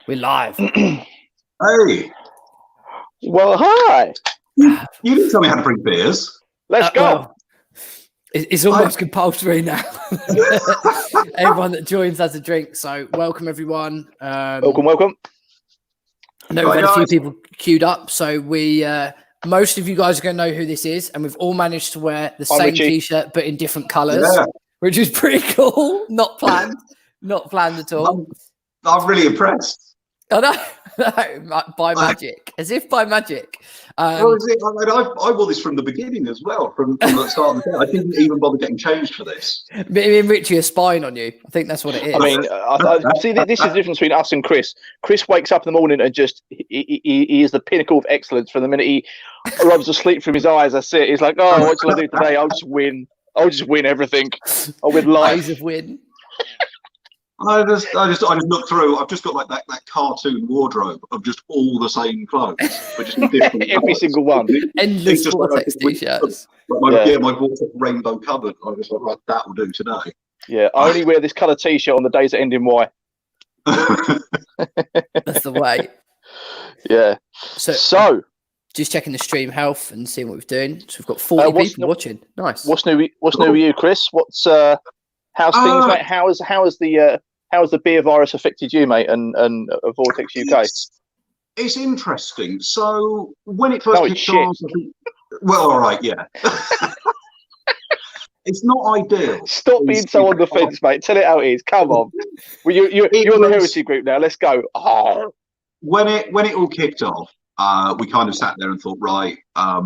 We're live. Hey. Well, hi. You didn't tell me how to bring beers. Let's go. Well, it's almost compulsory now. Everyone that joins has a drink. So welcome, everyone. Welcome. I know we've had a few people queued up. So most of you guys are going to know who this is. And we've all managed to wear the same T-shirt, but in different colours, which is pretty cool. Not planned. Not planned at all. I'm really impressed. Oh, no, by magic, as if by magic. I wore this from the beginning as well, from the start of the day. I didn't even bother getting changed for this. Me and Richie are spying on you. I think that's what it is. I mean, see, this is the difference between us and Chris. Chris wakes up in the morning and just he is the pinnacle of excellence. From the minute he rubs the sleep from his eyes, that's it. He's like, oh, what shall I do today? I'll just win. I'll just win everything. I'll win life. Days of win. I just look through. I've just got like that cartoon wardrobe of just all the same clothes, but just different every colours. single one. Endless Vortex T-shirts. My Vortex rainbow cupboard. I just thought, right, that will do today. Yeah, I only wear this colour T-shirt on the days that end in Y. That's the way. Yeah. So, just checking the stream health and seeing what we're doing. So we've got 40 people watching. Nice. What's new with you, Chris? How's things, mate? How's the beer virus affected you, mate, and Vortex UK? It's interesting. So when it first kicked off, well, all right, yeah. It's not ideal. Stop being so on the fence, mate. Tell it how it is. Come on. Well, you're on the Heresy group now. Let's go. Oh. When it all kicked off, we kind of sat there and thought, right, I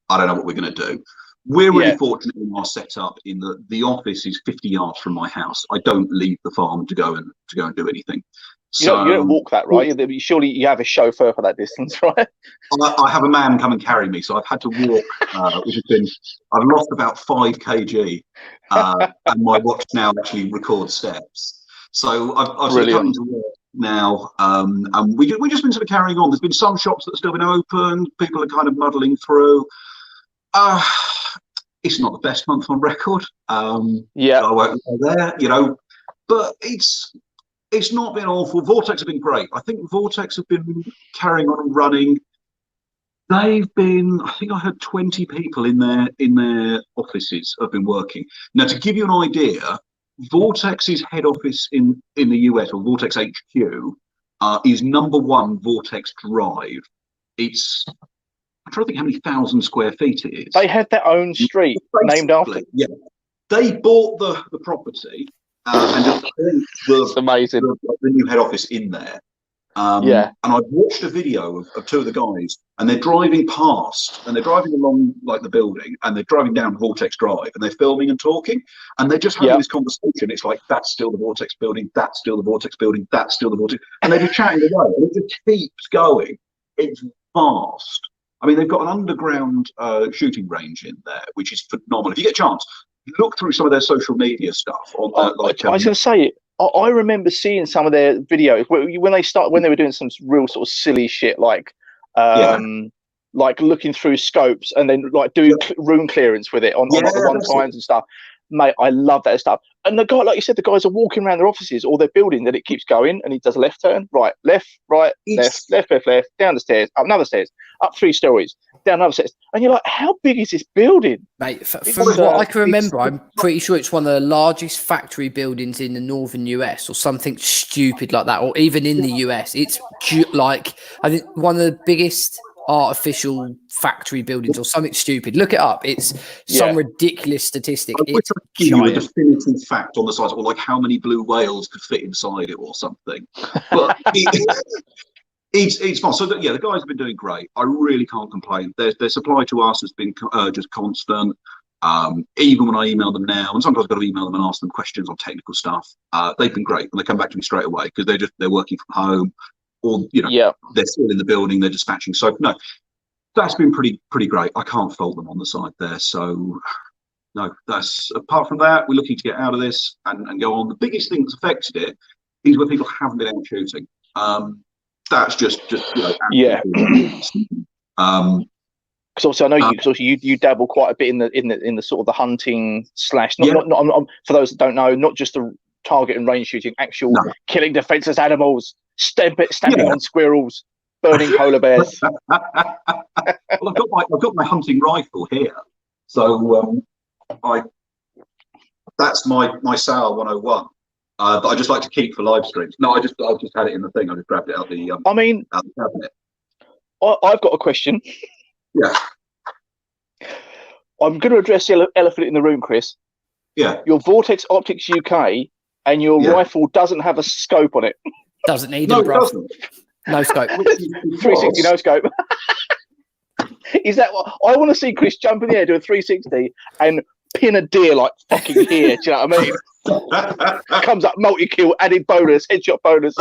don't know what we're going to do. We're really fortunate in our setup in that the office is 50 yards from my house. I don't leave the farm to go and do anything. So you don't walk that, right? Surely you have a chauffeur for that distance, right? I have a man come and carry me, so I've had to walk, which has been. I've lost about 5 kg, and my watch now actually records steps. So I've sort of come into work now, and we've just been sort of carrying on. There's been some shops that have still been open. People are kind of muddling through. It's not the best month on record. I won't go there, but it's not been awful. Vortex have been great. I think Vortex have been carrying on and running. They've been, I think I heard 20 people in their offices have been working. Now, to give you an idea, Vortex's head office in the US, or Vortex HQ, is #1 Vortex Drive. It's, I'm trying to think how many thousand square feet it is. They had their own street named after. Yeah, they bought the property and just put amazing. The new head office in there. And I watched a video of 2 of the guys, and they're driving past, and they're driving along like the building, and they're driving down Vortex Drive, and they're filming and talking, and they're just having this conversation. It's like, that's still the Vortex building, that's still the Vortex building, that's still the Vortex, and they're just chatting away, and it just keeps going. It's vast. I mean, they've got an underground shooting range in there, which is phenomenal. If you get a chance, look through some of their social media stuff. I was going to say, I remember seeing some of their videos when they were doing some real sort of silly shit, like looking through scopes and then like doing room clearance with it on like the 1x and stuff. Mate, I love that stuff. And the guy, like you said, the guys are walking around their offices or their building, then it keeps going, and he does a left turn, right, left, left, down the stairs, up another stairs, up 3 stories, down another stairs, and you're like, how big is this building, mate? From what I can remember, I'm pretty sure it's one of the largest factory buildings in the northern US, or something stupid like that, or even in the US. It's like, I think, one of the biggest artificial factory buildings or something stupid. Look it up. It's some ridiculous statistic. It's giant. A definitive fact on the side, or like how many blue whales could fit inside it or something. But it's fun. So the guys have been doing great. I really can't complain. Their supply to us has been just constant. Even when I email them now, and sometimes I've got to email them and ask them questions on technical stuff, they've been great, and they come back to me straight away because they're working from home. Or they're still in the building, they're dispatching. So no, that's been pretty great. I can't fault them on the side there. So no, that's apart from that, we're looking to get out of this and go on. The biggest thing that's affected it is where people haven't been out shooting. That's just because obviously I know you dabble quite a bit in the sort of the hunting / not for those that don't know, not just the target and range shooting, actual killing defenseless animals. stamping on squirrels, burning polar bears. Well, I've got my hunting rifle here, so that's my SAR 101. That I just like to keep for live streams. No, I just had it in the thing. I just grabbed it out the. I mean, out the cabinet. I've got a question. Yeah. I'm going to address the elephant in the room, Chris. Yeah. Your Vortex Optics UK and your rifle doesn't have a scope on it. Doesn't need No, it, it bro. doesn't. No scope. 360 no scope. Is that what I want to see? Chris jump in the air, do a 360, and pin a deer like fucking here. Do you know what I mean? Comes up multi-kill, added bonus, headshot bonus.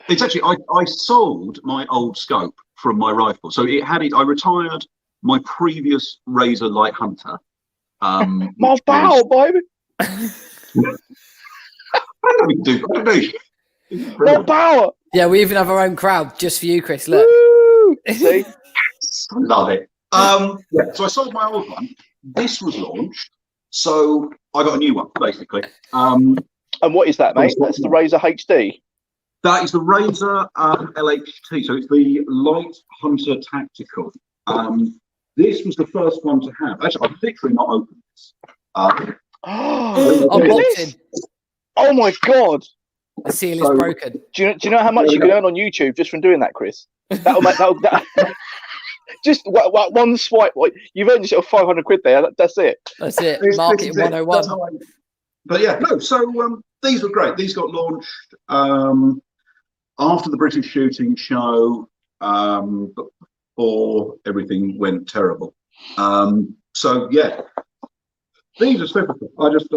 It's actually I sold my old scope from my rifle, so it had it. I retired my previous Razor Light Hunter. My bow, baby. More power. Yeah, we even have our own crowd just for you, Chris. Look. See? I love it. Yeah, so I sold my old one. This was launched, so I got a new one, basically. And what is that, mate? That's the Razor HD. That is the Razor LHT, so it's the Light Hunter Tactical. This was the first one to have. Actually, I've literally not opened this. Unboxing. Oh my god! The seal is broken. Do you know how much you can earn on YouTube just from doing that, Chris? That'll make that. Just one swipe. You've earned yourself 500 quid there. That's it. That's it. Marketing 101. But yeah, no. So these were great. These got launched after the British shooting show, but before everything went terrible. So yeah, these are super. I just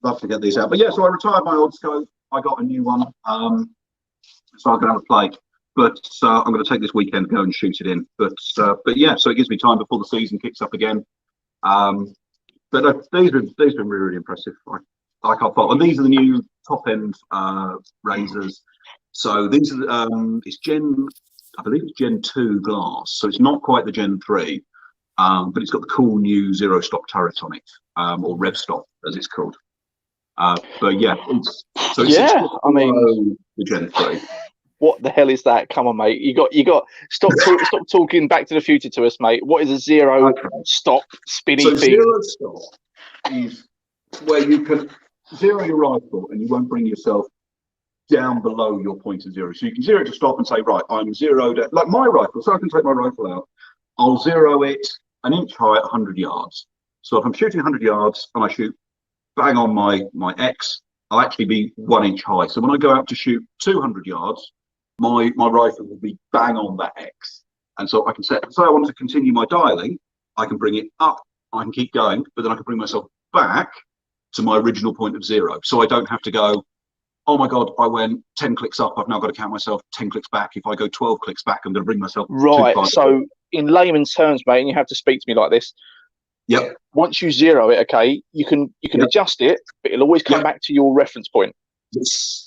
love to get these out. But yeah, so I retired my old scope. I got a new one. So I can have a play. But I'm going to take this weekend to go and shoot it in. But yeah, so it gives me time before the season kicks up again. But these have been really, really impressive. I can't fault. And these are the new top end razors. So these are I believe it's Gen 2 glass. So it's not quite the Gen 3, but it's got the cool new zero stop turret on it, or rev stop as it's called. But yeah, it's I mean the Gen 3. What the hell is that? Come on, mate. You got stop talking Back to the Future to us, mate. What is a zero stop spinny thing? Zero stop is where you can zero your rifle and you won't bring yourself down below your point of zero. So you can zero it to stop and say, right, I'm zeroed at, like my rifle, so I can take my rifle out. I'll zero it an inch high at 100 yards. So if I'm shooting 100 yards and I shoot bang on my X, I'll actually be 1 inch high. So when I go out to shoot 200 yards, my rifle will be bang on that X. And so I can say I want to continue my dialing, I can bring it up, I can keep going, but then I can bring myself back to my original point of zero. So I don't have to go, oh my God, I went 10 clicks up, I've now got to count myself 10 clicks back. If I go 12 clicks back, I'm going to bring myself right. So in layman's terms, mate, and you have to speak to me like this. Yep. Once you zero it, okay, you can adjust it, but it'll always come back to your reference point.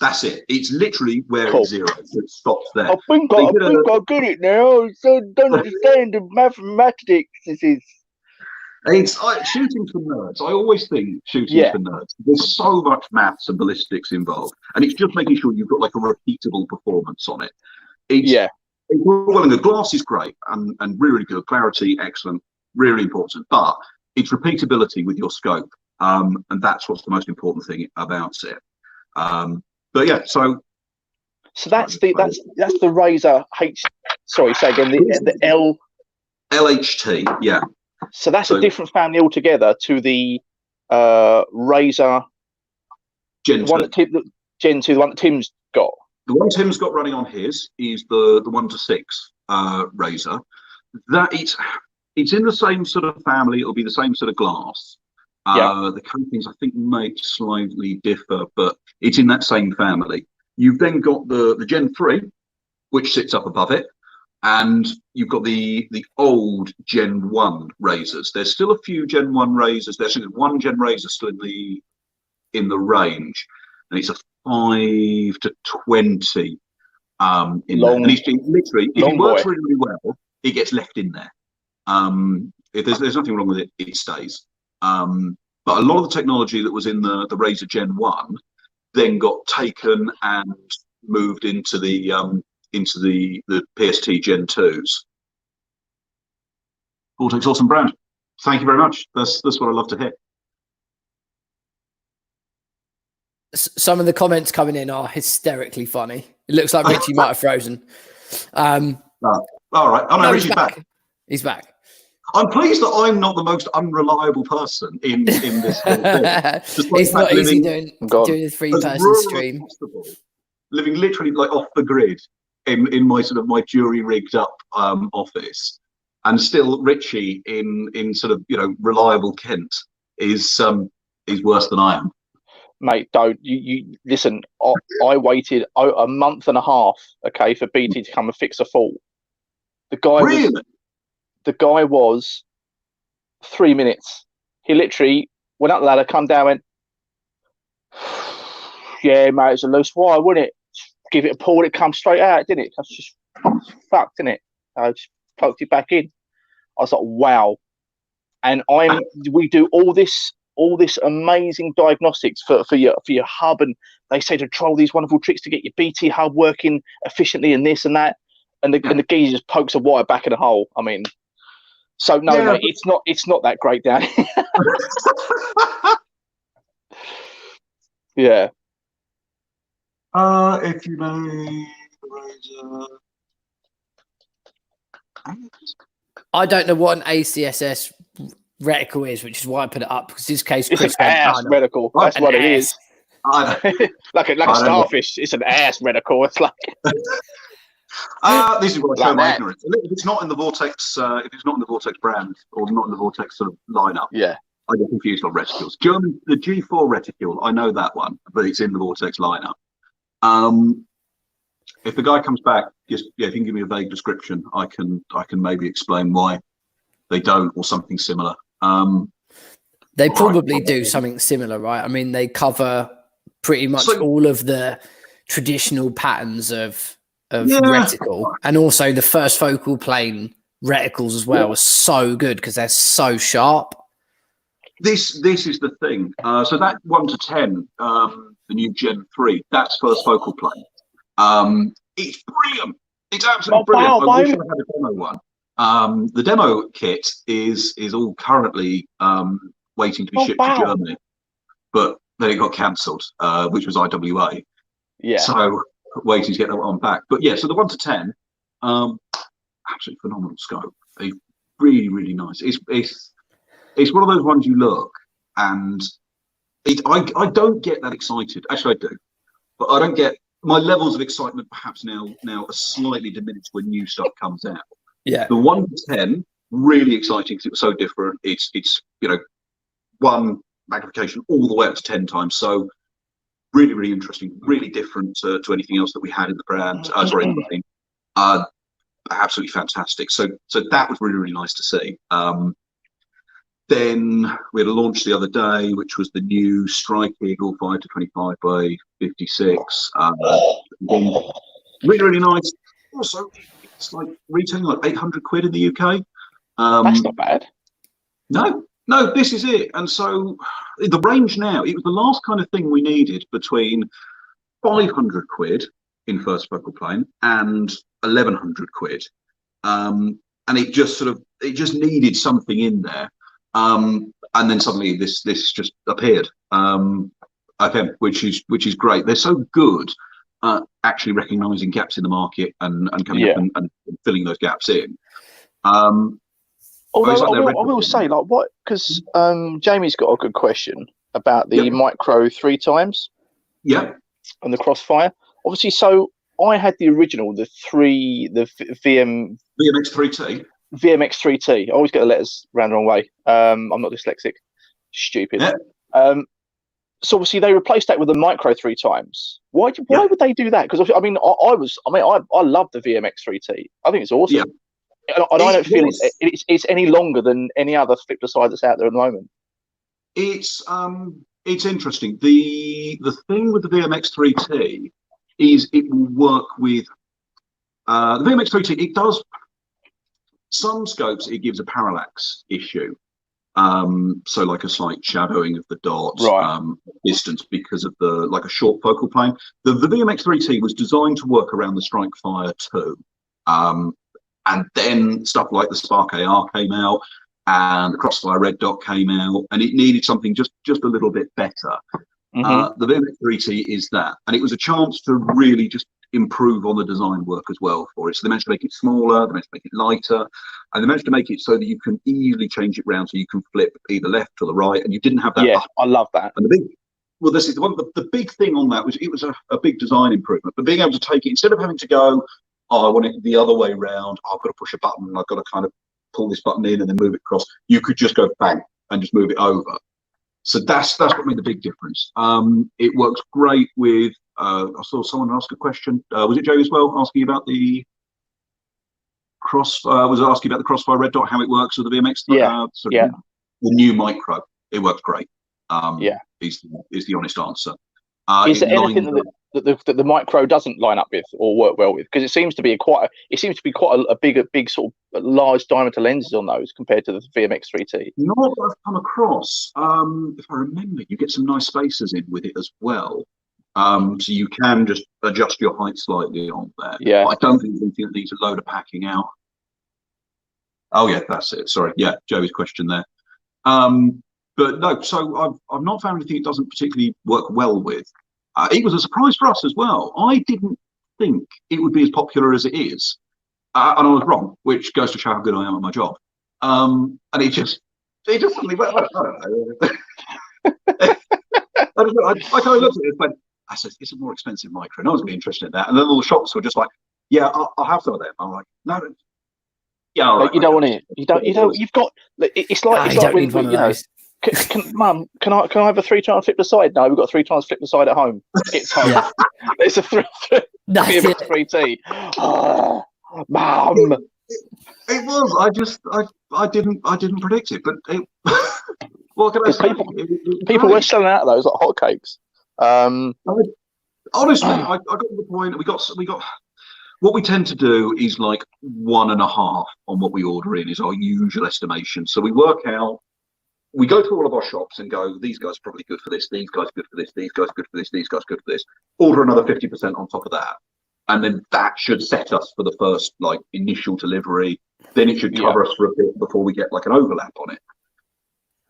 That's it. It's literally where it's zero. So it stops there. I think I get it now. So don't understand the mathematics. It's shooting for nerds. I always think shooting for nerds. There's so much maths and ballistics involved, and it's just making sure you've got like a repeatable performance on it. It's well, and the glass is great and really good. Clarity, excellent, really important. But it's repeatability with your scope, and that's what's the most important thing about it. But yeah, so that's the Razor H. Sorry, say again. The LHT. Yeah. So that's a different family altogether to the Razor Gen 2. Gen 2, the one that Tim's got. The one Tim's got running on his is the 1-6 Razor. That it's in the same sort of family. It'll be the same sort of glass. The coatings I think may slightly differ, but it's in that same family. You've then got the Gen 3, which sits up above it. And you've got the old Gen 1 razors. There's still a few Gen 1 razors. There's one Gen razor still in the range, and it's a 5 to 20 in long, there. And it's literally, if it works boy. really well, it gets left in there. If there's nothing wrong with it, it stays. But But a lot of the technology that was in the Razor Gen 1 then got taken and moved into the PST Gen 2s. Vortex, awesome brand. Thank you very much. That's what I love to hear. Some of the comments coming in are hysterically funny. It looks like Richie might have frozen. All right. Oh no, Richie's back. He's back. I'm pleased that I'm not the most unreliable person in this whole thing. It's not easy doing a 3-person stream. Living literally like off the grid in my sort of my jury rigged up office, and still Richie in sort of reliable Kent is worse than I am. Mate, don't you listen? I waited a month and a half, okay, for BT to come and fix a fault. The guy was 3 minutes. He literally went up the ladder, come down, went, yeah, mate, it's a loose wire, wouldn't it? Give it a pull, it comes straight out, didn't it? That's just fucked, didn't it? I just poked it back in. I was like, wow. And we do all this amazing diagnostics for your hub, and they say to try all these wonderful tricks to get your BT hub working efficiently and this and that, and the geezer just pokes a wire back in a hole. I mean, so no, mate, it's not that great down here. Yeah. If you know I don't know what an ACSS reticle is, which is why I put it up, because in this case Chris it's an ass reticle. That's what it is. like a starfish. It's an ass reticle. It's like this is what I show my ignorance. If it's not in the Vortex, if it's not in the Vortex brand or not in the Vortex sort of lineup, I get confused on reticules. The G4 reticule, I know that one, but it's in the Vortex lineup. If the guy comes back, if you can give me a vague description, I can maybe explain why they don't, or something similar. They probably do something similar, right? I mean, they cover pretty much all of the traditional patterns of reticle, and also the first focal plane reticles as well are so good because they're so sharp. This is the thing. So that 1 to 10, the new Gen 3, that's first focal plane. It's brilliant. It's absolutely brilliant. I wish I had a demo one. The demo kit is all currently waiting to be shipped to Germany, but then it got cancelled, which was IWA. Yeah. So waiting to get that one back. But yeah, so the 1 to 10, absolutely phenomenal scope. It's really, really nice. It's one of those ones you look and I don't get that excited. Actually, I do, but I don't get my levels of excitement. Perhaps now are slightly diminished when new stuff comes out. Yeah, the 1 to 10 really exciting because it was so different. It's one magnification all the way up to 10 times. So really, really interesting. Really different to anything else that we had in the brand. In the brand. Absolutely fantastic. So that was really, really nice to see. Then we had a launch the other day, which was the new Strike Eagle 5 to 25 by 56. Really, really nice. Also, it's like retailing like 800 quid in the UK. That's not bad. No, this is it. And so the range now, it was the last kind of thing we needed between 500 quid in first focal plane and 1100 quid. And it just needed something in there. And then suddenly this just appeared, which is great. They're so good at actually recognizing gaps in the market and coming up and filling those gaps in. Although I will say, like, what, because Jamie's got a good question about the micro 3 times. Yeah. And the crossfire. Obviously, so I had the original, the VMX3T. VMX3T. I always get the letters round the wrong way. I'm not dyslexic. Stupid. Yeah. So obviously they replaced that with a micro 3 times. Why would they do that? Because I love the VMX3T. I think it's awesome. Yeah. And I don't feel it's any longer than any other flip side that's out there at the moment. It's interesting. The thing with the VMX3T is it will work with the VMX3T. It does some scopes. It gives a parallax issue, So like a slight shadowing of the dot, Right. distance because of like a short focal plane. The VMX3T was designed to work around the Spitfire 2. And then stuff like the Spark AR came out and the Crossfire Red Dot came out, and it needed something just a little bit better. The VMX3T is that, and it was a chance to really just improve on the design work as well for it. So they managed to make it smaller, they managed to make it lighter, and they managed to make it so that you can easily change it around, so you can flip either left or the right, and you didn't have that. Yeah, I love that. And this is the big thing on that was it was a big design improvement, but being able to take it instead of having to go, oh, I want it the other way round, I've got to push a button, and I've got to kind of pull this button in and then move it across. You could just go bang and just move it over. So that's what made the big difference. It works great with. I saw someone ask a question. Was it Joe as well asking about the was asking about the Crossfire Red Dot, how it works with the VMX? The new micro. It works great. Is the honest answer. Is there anything that the micro doesn't line up with or work well with? Because it seems to be quite a big sort of large diameter lenses on those compared to the VMX3T. Not what I've come across. If I remember, you get some nice spacers in with it as well. So you can just adjust your height slightly on there. Yeah. But I don't think it needs a load of packing out. Oh yeah, that's it. Sorry. Yeah, Joey's question there. But no, so I've not found anything it doesn't particularly work well with. It was a surprise for us as well. I didn't think it would be as popular as it is. And I was wrong, which goes to show how good I am at my job. And it just suddenly went, I don't know. I kind of looked at it and went, I said, it's a more expensive micro. No one's going to be interested in that. And then all the shops were just like, yeah, I'll have some of them. I'm like, no. Yeah, all right, you don't want it. You don't. You've got. It's like when you know. Mum, can I have a 3 times flip the side? No, we've got 3 times flip the side at home. It's home. Yeah. It's a 3T. Oh, Mum. It was. I didn't predict it, but what can I say? People were selling out of those like hotcakes. Honestly, I got to the point. We got. What we tend to do is like 1.5 on what we order in is our usual estimation. So we work out. We go to all of our shops and go, these guys are probably good for this, these guys are good for this, these guys are good for this, these guys are good for this. Order another 50% on top of that. And then that should set us for the first like initial delivery. Then it should cover us for a bit before we get like an overlap on it.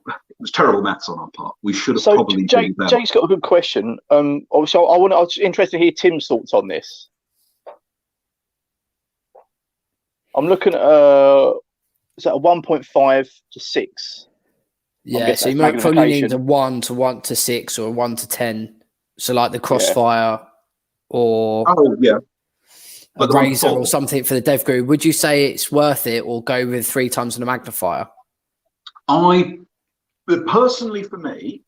It was terrible maths on our part. We should have probably done that. Jake's got a good question. Obviously, I was interested to hear Tim's thoughts on this. I'm looking at is that a 1.5 to 6? Yeah, so you might probably need a 1 to 6 or a 1 to 10. So like the Crossfire or a Razor or something for the dev group. Would you say it's worth it or go with 3 times on a magnifier? Personally, for me,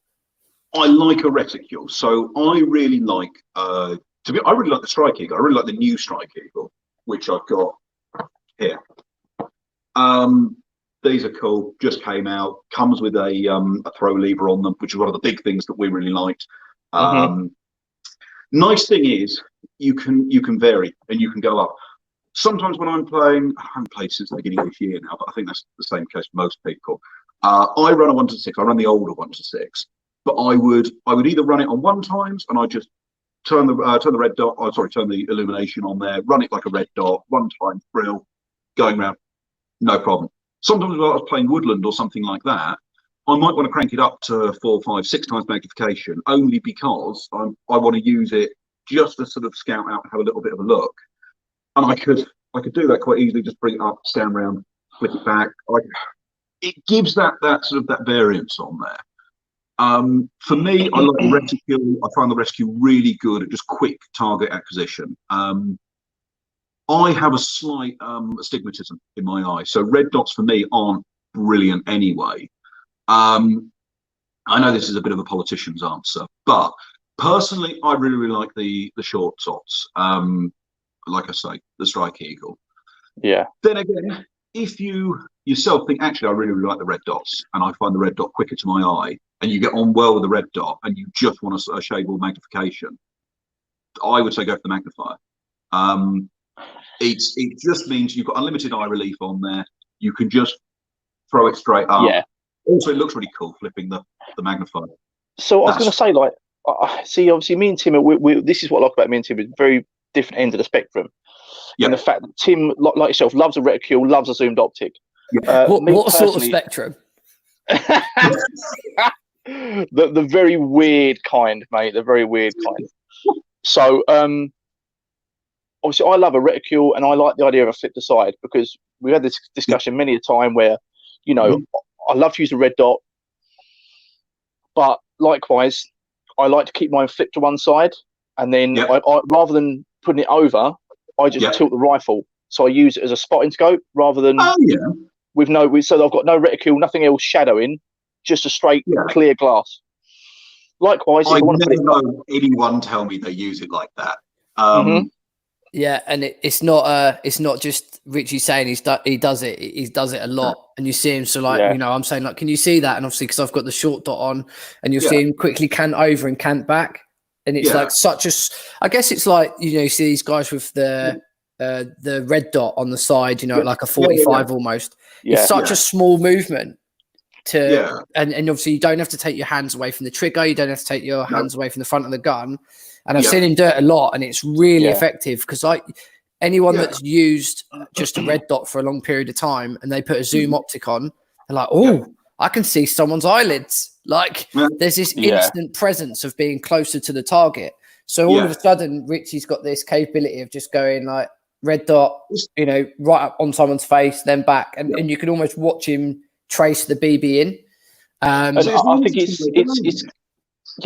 I like a reticule. So I really like I really like the Strike Eagle. I really like the new Strike Eagle, which I've got here. These are cool. Just came out. Comes with a throw lever on them, which is one of the big things that we really liked. Nice thing is you can vary and you can go up. Sometimes when I'm playing, I haven't played since the beginning of this year now, but I think that's the same case for most people. I run a 1 to 6. I run the older 1 to 6, but I would either run it on 1 times and I just turn the red dot. Turn the illumination on there. Run it like a red dot 1 time, frill, going around, no problem. Sometimes when I was playing Woodland or something like that, I might want to crank it up to 4, 5, 6 times magnification, only because I want to use it just to sort of scout out and have a little bit of a look. And I could do that quite easily. Just bring it up, stand around, flick it back. It gives that sort of that variance on there. For me, I like the reticule. I find the reticule really good at just quick target acquisition. I have a slight astigmatism in my eye, so red dots for me aren't brilliant anyway. I know this is a bit of a politician's answer, but personally, I really like the short dots. Like I say, the Strike Eagle. Yeah. Then again, if you yourself think, actually, I really like the red dots, and I find the red dot quicker to my eye, and you get on well with the red dot, and you just want a shade more magnification, I would say go for the magnifier. It just means you've got unlimited eye relief on there. You can just throw it straight up. Yeah. Also, it looks really cool flipping the magnifier. So I was going to say, like, see, obviously, me and Tim, this is what I like about me and Tim, is very different ends of the spectrum. Yeah. And the fact that Tim, like yourself, loves a reticule, loves a zoomed optic. Yeah. What sort of spectrum? the very weird kind, mate. The very weird kind. So, obviously, I love a reticule, and I like the idea of a flip to side, because we had this discussion many a time where, you know, I love to use a red dot, but likewise, I like to keep mine flipped to one side, and then I rather than putting it over, I just tilt the rifle. So I use it as a spotting scope rather than so I've got no reticule, nothing else shadowing, just a straight clear glass. Likewise, I never know anyone tell me they use it like that. Yeah, and it's not just Richie saying he does it a lot, and you see him. So like, you know, I'm saying like, can you see that? And obviously, because I've got the short dot on, and you'll see him quickly cant over and cant back, and it's like I guess it's like, you know, you see these guys with the red dot on the side, you know, like a 45 almost. It's such a small movement and obviously you don't have to take your hands away from the trigger, you don't have to take your hands away from the front of the gun. And I've seen him do it a lot, and it's really effective, because anyone that's used just a red dot for a long period of time and they put a zoom optic on, they're like, oh, I can see someone's eyelids. Like there's this instant presence of being closer to the target. So all of a sudden, Richie's got this capability of just going like red dot, you know, right up on someone's face, then back, and you can almost watch him trace the BB in. And I think it's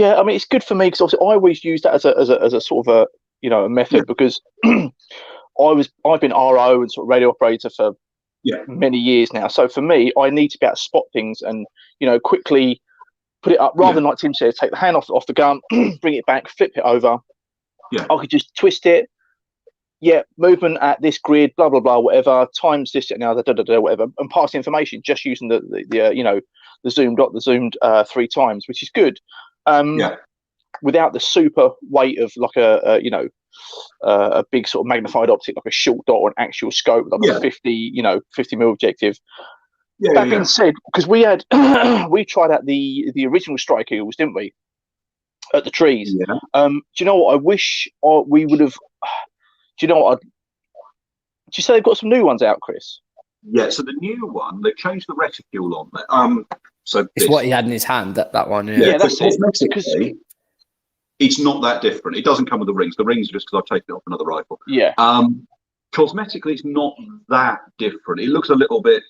I mean, it's good for me, because obviously I always use that as a sort of a method, because I've been RO and sort of radio operator for many years now. So for me, I need to be able to spot things and, you know, quickly put it up, rather than, like Tim said, take the hand off the gun, bring it back, flip it over. I could just twist it. Movement at this grid, blah blah blah, whatever, times this and now, whatever, and pass the information just using the zoomed 3 times, which is good. Without the super weight of like a big sort of magnified optic, like a short dot or an actual scope, like a 50 mil objective. That being said, because we had we tried out the original strike eagles, didn't we, at the trees? Do you know what I wish we would have? Do you know what? Did you say they've got some new ones out, Chris? Yeah, so the new one, they've changed the reticule on there. So it's what he had in his hand, that one. Yeah, that's it. Because it's not that different. It doesn't come with the rings. The rings are just because I've taken it off another rifle. Cosmetically, it's not that different. It looks a little bit.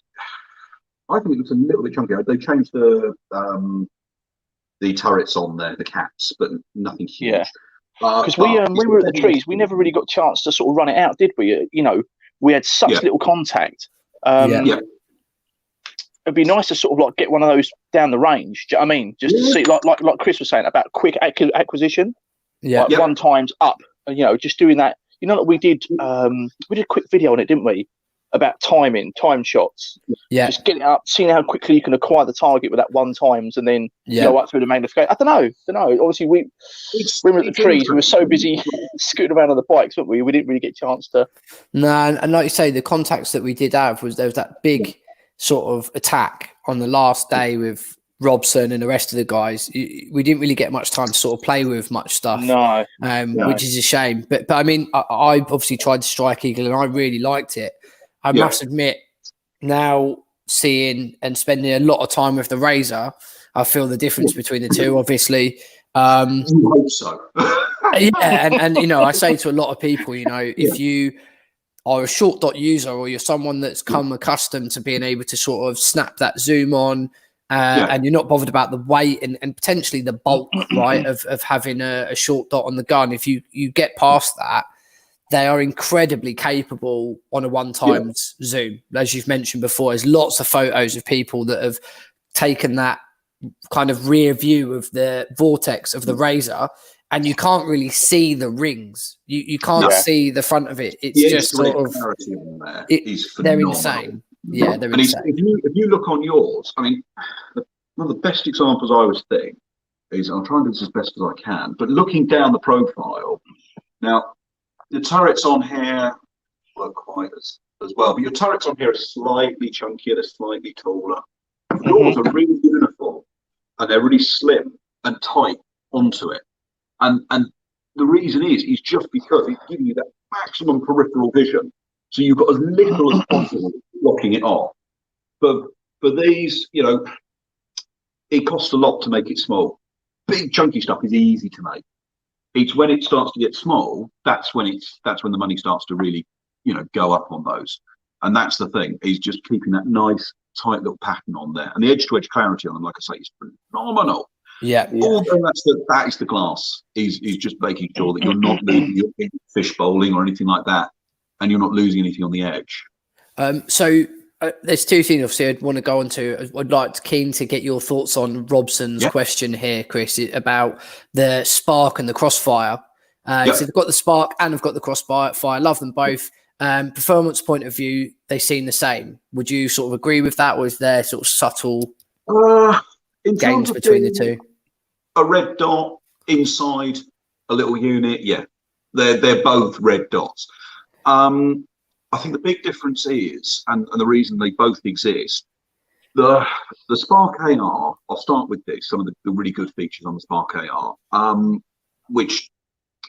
I think it looks a little bit chunkier. They changed the turrets on there, the caps, but nothing huge. Because we were at the trees, we never really got a chance to sort of run it out, did we? You know, we had such little contact. It'd be nice to sort of like get one of those down the range. Do you know what I mean? Just to see, like Chris was saying about quick acquisition. Like 1 times up. You know, just doing that. You know, that we did a quick video on it, didn't we? About time shots. Just getting it up, seeing how quickly you can acquire the target with that 1 times, and then go up through the magnification. I don't know. Obviously, we were at the trees. We were so busy scooting around on the bikes, weren't we? We didn't really get a chance to. No, and like you say, the contacts that we did have there was that big sort of attack on the last day with Robson and the rest of the guys. We didn't really get much time to sort of play with much stuff. No. Which is a shame. But I mean, I obviously tried the Strike Eagle and I really liked it. I must admit, now seeing and spending a lot of time with the Razor, I feel the difference between the two, obviously. I hope so. and you know, I say to a lot of people, you know, if you are a short dot user or you're someone that's come accustomed to being able to sort of snap that zoom on and you're not bothered about the weight and potentially the bulk, right, of having a short dot on the gun, if you get past that, they are incredibly capable on a 1 times zoom. As you've mentioned before, there's lots of photos of people that have taken that kind of rear view of the Vortex of the Razor, and you can't really see the rings. You can't see the front of it. It's just sort of they're insane. Yeah, they're insane. If you look on yours, I mean, one of the best examples I always think is, I'll try and do this as best as I can, but looking down the profile now. The turrets on here weren't quite as well, but your turrets on here are slightly chunkier, they're slightly taller. yours are really uniform and they're really slim and tight onto it. And the reason is just because it's giving you that maximum peripheral vision. So you've got as little as possible blocking it off. But for these, you know, it costs a lot to make it small. Big chunky stuff is easy to make. It's when it starts to get small, that's when the money starts to really, you know, go up on those. And that's the thing, is just keeping that nice tight little pattern on there. And the edge to edge clarity on them, like I say, is phenomenal. Yeah. Although that is the glass, is just making sure that you're not losing your fish bowling or anything like that, and you're not losing anything on the edge. So there's two things obviously I'd want to go on to. I'd keen to get your thoughts on Robson's question here, Chris, about the Spark and the Crossfire. So they've got the Spark and they've got the Crossfire. Love them both. Performance point of view, they seem the same. Would you sort of agree with that, or is there sort of subtle gains between the two? A red dot inside a little unit, they're both red dots. I think the big difference is, and the reason they both exist, the Spark AR. I'll start with this. Some of the really good features on the Spark AR, which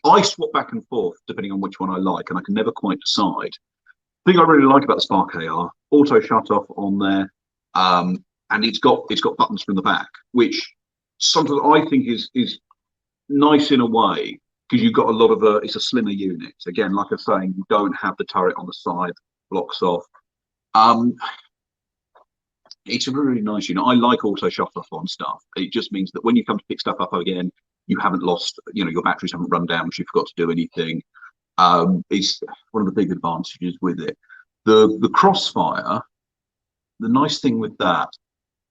I swap back and forth depending on which one I like, and I can never quite decide. The thing I really like about the Spark AR, auto shut off on there, and it's got buttons from the back, which sometimes I think is nice in a way, because you've got a lot of it's a slimmer unit. Again, like I was saying, you don't have the turret on the side, blocks off. It's a really nice unit. I like auto shut off on stuff. It just means that when you come to pick stuff up again, you haven't lost, you know, your batteries haven't run down because you forgot to do anything. It's one of the big advantages with it. The Crossfire, the nice thing with that,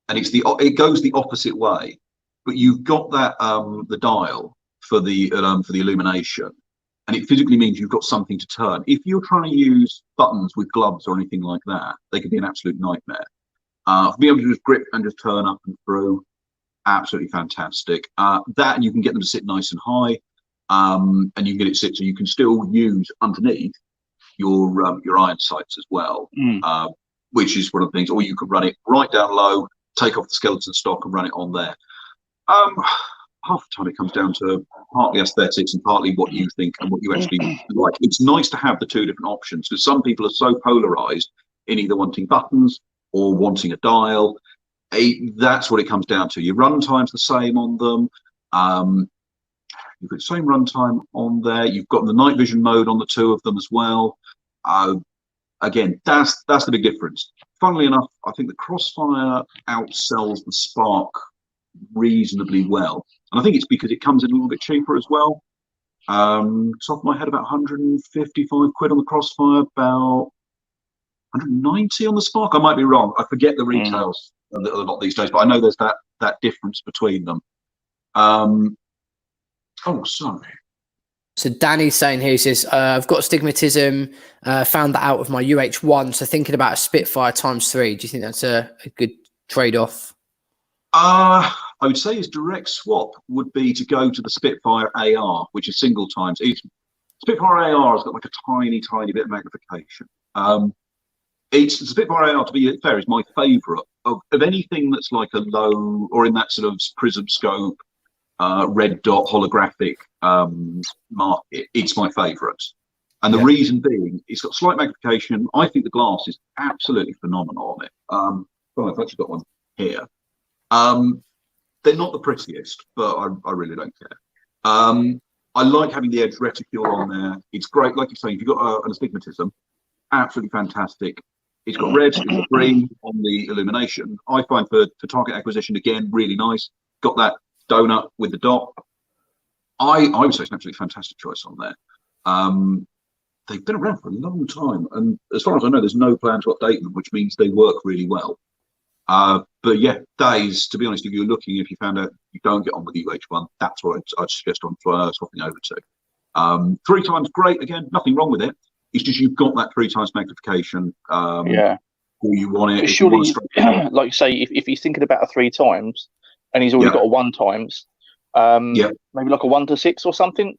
and it goes the opposite way, but you've got that the dial for the illumination, and it physically means you've got something to turn. If you're trying to use buttons with gloves or anything like that, they can be an absolute nightmare. To be able to just grip and just turn up and through, absolutely fantastic. That, and you can get them to sit nice and high, and you can get it sit so you can still use underneath your iron sights as well, which is one of the things. Or you could run it right down low, take off the skeleton stock, and run it on there. Half the time it comes down to partly aesthetics and partly what you think and what you actually like. It's nice to have the two different options, because some people are so polarized in either wanting buttons or wanting a dial. That's what it comes down to. Your run time's the same on them. You've got the same run time on there. You've got the night vision mode on the two of them as well. Again, that's the big difference. Funnily enough, I think the Crossfire outsells the Spark reasonably well, and I think it's because it comes in a little bit cheaper as well. Top of my head, about 155 quid on the Crossfire, about 190 on the Spark. I might be wrong. I forget the retails a lot these days, but I know there's that difference between them. Oh, sorry. So Danny's saying here, he says, I've got astigmatism, found that out of my UH1, so thinking about a Spitfire ×3. Do you think that's a good trade-off? I would say his direct swap would be to go to the Spitfire AR, which is single times. Spitfire AR has got like a tiny bit of magnification. The Spitfire AR, to be fair, is my favourite of anything that's like a low, or in that sort of prism scope, red dot holographic market. It's my favourite, and the reason being, it's got slight magnification. I think the glass is absolutely phenomenal on it. I've actually got one here. They're not the prettiest, but I really don't care. I like having the edge reticule on there. It's great, like you say, if you've got an astigmatism, absolutely fantastic. It's got red, it's got green on the illumination. I find for target acquisition, again, really nice. Got that donut with the dot. I would say it's an absolutely fantastic choice on there. They've been around for a long time, and as far as I know, there's no plan to update them, which means they work really well. But yeah, that is, to be honest, if you found out you don't get on with the UH1, that's what I'd suggest on swapping over to. 3 times, great, again, nothing wrong with it. It's just you've got that 3 times magnification. Or you want it. Surely, like you say, if he's thinking about a 3 times and he's already got a 1 times, maybe like a 1:6 or something.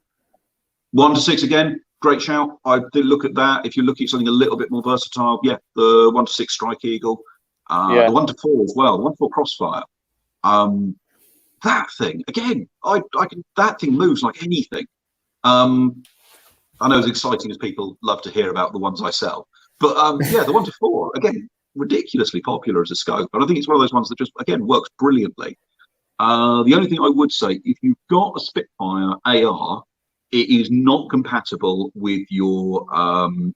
1:6 again, great shout. I did look at that. If you're looking at something a little bit more versatile, the 1:6 Strike Eagle. The 1 to 4 as well, the 1 to 4 Crossfire. That thing again, I can. That thing moves like anything. I know as exciting as people love to hear about the ones I sell, but yeah, the 1 to 4 again, ridiculously popular as a scope, and I think it's one of those ones that just again works brilliantly. The only thing I would say, if you've got a Spitfire AR, it is not compatible with your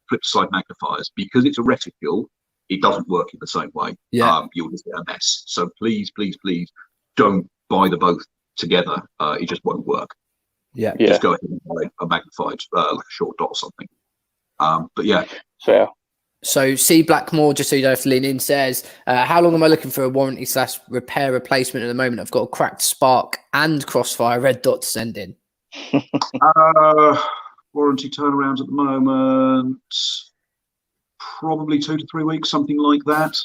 flip side magnifiers because it's a reticule. It doesn't work in the same way. Yeah. You'll just get a mess. So please, please, please don't buy the both together. It just won't work. Yeah. Just go ahead and buy a magnified, like a short dot or something. But yeah. Fair. So C Blackmore, just so you don't have to lean in, says, how long am I looking for a warranty / repair replacement at the moment? I've got a cracked spark and Crossfire red dot to send in. Warranty turnarounds at the moment, probably 2 to 3 weeks, something like that.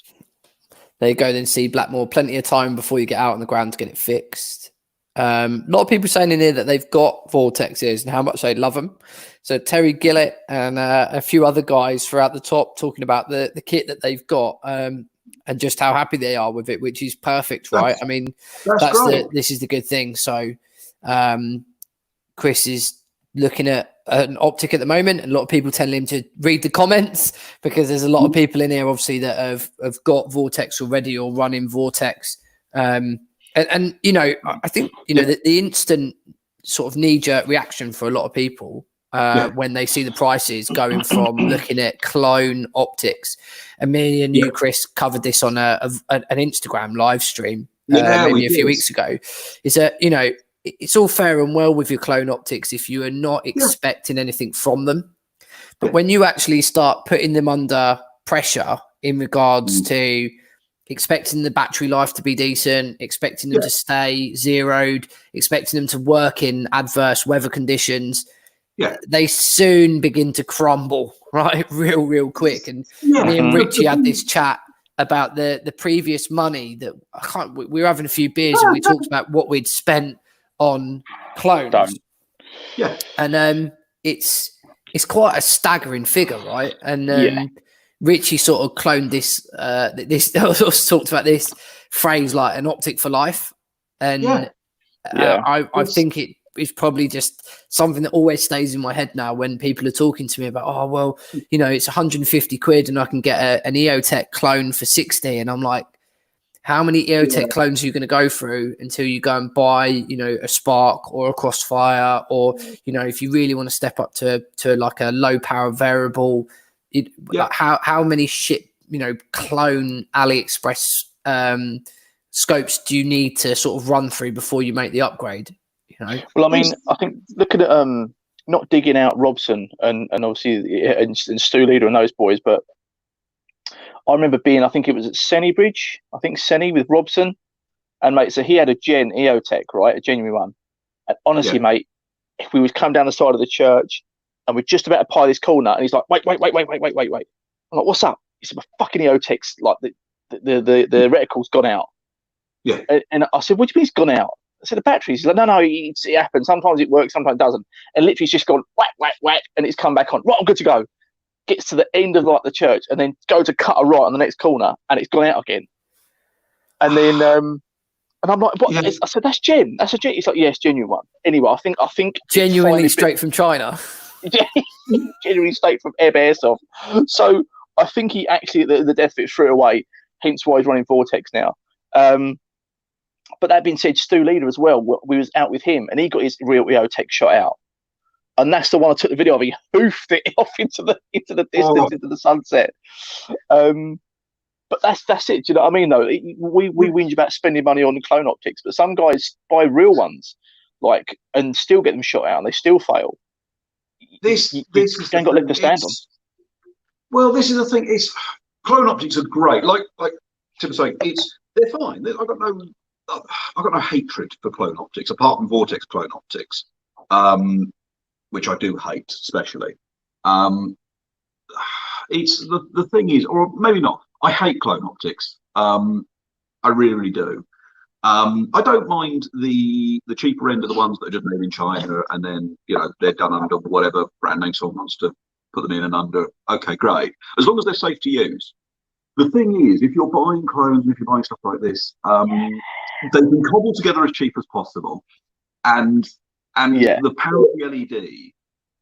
There you go then, C Blackmore. Plenty of time before you get out on the ground to get it fixed. A lot of people saying in here that they've got Vortexes and how much they love them. So Terry Gillett and a few other guys throughout the top talking about the kit that they've got and just how happy they are with it, which is perfect, right? I mean, this is the good thing. So Chris is looking at an Optic at the moment, and a lot of people telling him to read the comments because there's a lot of people in here obviously that have got Vortex already or running Vortex. And you know, I think, you know, the instant sort of knee-jerk reaction for a lot of people when they see the prices going from looking at clone optics. And me and you, Chris, covered this on an Instagram live stream maybe a few weeks ago, is that, you know, it's all fair and well with your clone optics if you are not expecting anything from them. But when you actually start putting them under pressure in regards to expecting the battery life to be decent, expecting them to stay zeroed, expecting them to work in adverse weather conditions, they soon begin to crumble, right? Real quick. And me and Richie had this chat about the previous money that we were having a few beers and we talked about what we'd spent on clones. And it's quite a staggering figure, right? And Richie sort of cloned this talked about this phrase like an optic for life. And I think it is probably just something that always stays in my head now when people are talking to me about, oh, well, you know, it's 150 quid and I can get an EOTech clone for 60. And I'm like, how many EOTech clones are you going to go through until you go and buy, you know, a Spark or a Crossfire, or, you know, if you really want to step up to like a low power variable, like how many shit, you know, clone AliExpress scopes do you need to sort of run through before you make the upgrade? You know? Well, I mean, I think looking at not digging out Robson and obviously and Stu Leader and those boys, but I remember being, I think it was at Senny Bridge, I think Senny with Robson, and mate, so he had a Gen EOTech, right, a genuine one. And honestly, mate, if we would come down the side of the church and we're just about to pie this corner, and he's like, wait. I'm like, what's up? He said, my fucking EOTech's like the reticle's gone out. Yeah. And I said, what do you mean it's gone out? I said, the batteries. He's like, no, it happens. Sometimes it works, sometimes it doesn't. And literally, it's just gone whack, and it's come back on. Right, I'm good to go. Gets to the end of like the church, and then go to cut a right on the next corner, and it's gone out again. And then, and I'm like, what? I said, that's Gen. That's a Gen. He's like, yeah, it's genuine one. Anyway, I think genuinely straight from China. Genuinely straight from Airsoft. So I think he actually the death fit threw away. Hence why he's running Vortex now. But that being said, Stu Leader as well. We was out with him, and he got his real EOTech shot out, and that's the one I took the video of. He hoofed it off into the distance, into the sunset. But that's it. Do you know what I mean? Though we whinge about spending money on clone optics, but some guys buy real ones, like, and still get them shot out, and they still fail. This ain't got leg to stand on. Well, this is the thing. It's clone optics are great. Like Tim was saying, they're fine. I've got no hatred for clone optics apart from Vortex clone optics, which I do hate, especially. It's the thing is, or maybe not. I hate clone optics. I really do. I don't mind the cheaper end of the ones that are just made in China, and then, you know, they're done under whatever brand name someone wants to put them in and under. Okay, great. As long as they're safe to use. The thing is, if you're buying clones, if you're buying stuff like this, they've been cobbled together as cheap as possible, and the power of the LED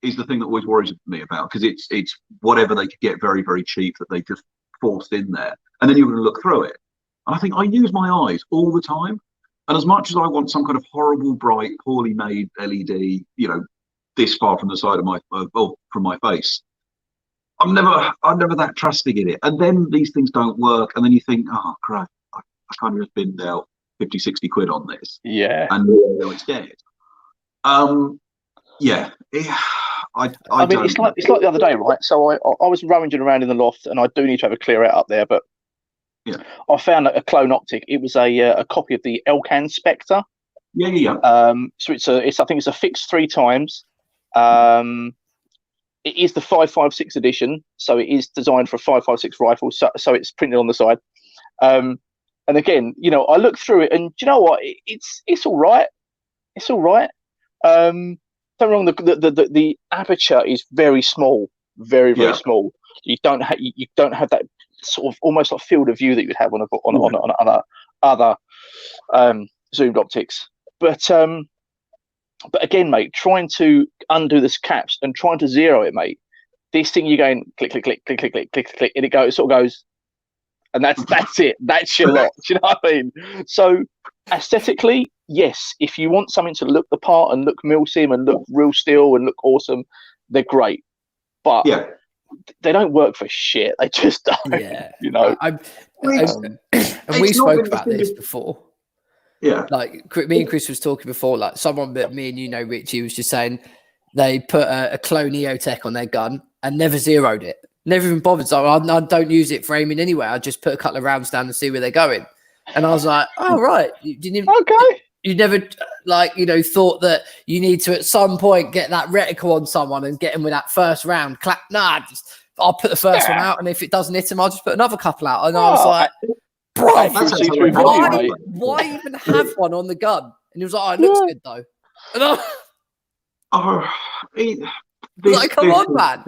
is the thing that always worries me about, because it's whatever they could get very, very cheap that they just forced in there, and then you're going to look through it. And I think I use my eyes all the time, and as much as I want some kind of horrible, bright, poorly made LED, you know, this far from the side of my from my face, I'm never that trusting in it. And then these things don't work, and then you think, oh crap, I kind of just binned out 50, 60 quid on this. Yeah. And now it's dead. I mean, it's like the other day, right? So I was rummaging around in the loft, and I do need to have a clear out up there, but I found a clone optic. It was a copy of the Elcan Spectre. Yeah. So I think it's a fixed 3 times. It is the 5.56 edition, so it is designed for a 5.56 rifle. So it's printed on the side. And again, you know, I look through it, and do you know what? It's all right. It's all right. Don't get me wrong. The aperture is very small, very small. You don't have that sort of almost like field of view that you would have on other zoomed optics. But again, mate, trying to undo this caps and trying to zero it, mate. This thing, you're going click, click, click, click, click, click, click, click, and it sort of goes, and that's it. That's your lot. Do you know what I mean? So aesthetically, yes, if you want something to look the part and look Milsim and look real steel and look awesome, they're great. But they don't work for shit. They just don't. Yeah. You know. And we spoke about this before. Yeah. Like me and Chris was talking before, like someone that me and you know, Richie, was just saying they put a clone EOTech on their gun and never zeroed it. Never even bothered. So I don't use it for aiming anyway. I just put a couple of rounds down and see where they're going. And I was like, oh, right. You didn't you never like, you know, thought that you need to at some point get that reticle on someone and get him with that first round. I'll put the first one out, and if it doesn't hit him, I'll just put another couple out. And I was like, bro, why even have one on the gun? And he was like, oh, it looks good though. And come on, man.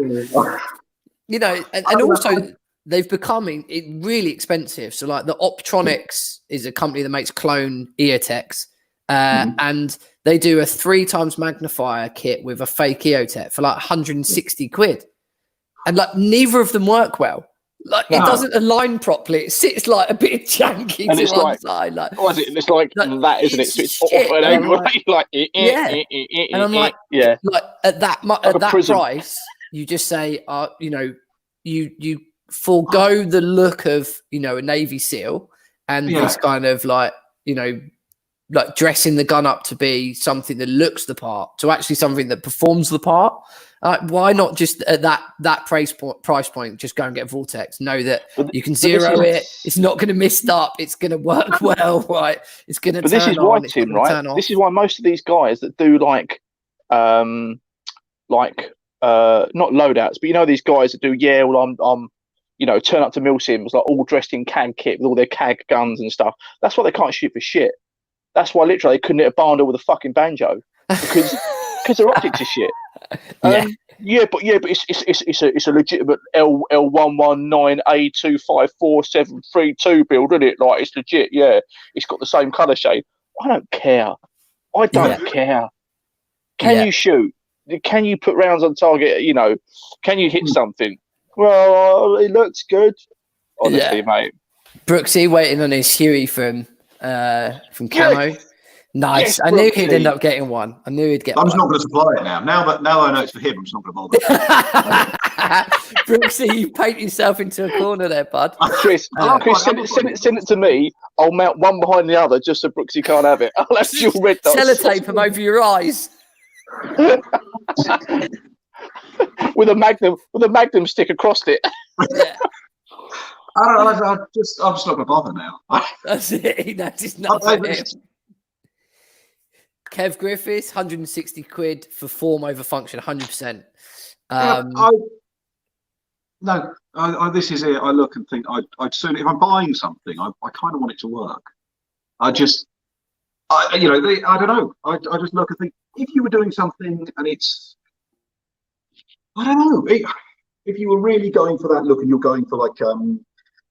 You know, and also they've become really expensive. So like the Optronics is a company that makes clone EOTechs, and they do a 3 times magnifier kit with a fake EOTech for like 160 quid. And like neither of them work well. Like it doesn't align properly. It sits like a bit janky and to it's one like, side. Like, it's like that, isn't it? So it's off and over, like and I'm like, like at that price, you just say, you know, you forego the look of, you know, a Navy SEAL and this kind of like, you know, like dressing the gun up to be something that looks the part to actually something that performs the part. Why not just at that price point, just go and get Vortex? Know that you can zero it. It's not going to mist up. It's going to work well, right? It's going to turn on. This is why, Tim, right? This is why most of these guys that do not loadouts, but you know, these guys that do, I'm you know, turn up to Milsims like all dressed in CAG kit with all their CAG guns and stuff. That's why they can't shoot for shit. That's why literally they couldn't hit a barn with a fucking banjo because their optics are shit. But it's a legitimate L1198254732 build, isn't it? Like it's legit. Yeah, it's got the same color shade. I don't care. Care. Can you shoot? Can you put rounds on target? You know, can you hit something? Well, it looks good. Honestly, mate. Brooksy waiting on his Huey from Camo. Yes. Nice. Yes, I knew he'd end up getting one. I knew he'd get one. I'm just not going to supply it now. Now I know it's for him, I'm just not going to bother. Brooksy, you paint yourself into a corner there, bud. Chris, send it to me. I'll mount one behind the other just so Brooksy can't have it. I'll have dual red dots. Sellotape them over your eyes. with a magnum stick across it. Yeah. I'm just not going to bother now. That's it. That's just not for him. Kev Griffiths, 160 quid for form over function, 100%. This is it. I look and think, I'd sooner, if I'm buying something, I kind of want it to work. I don't know. I just look and think, if you were doing something and it's, I don't know, if you were really going for that look and you're going for like,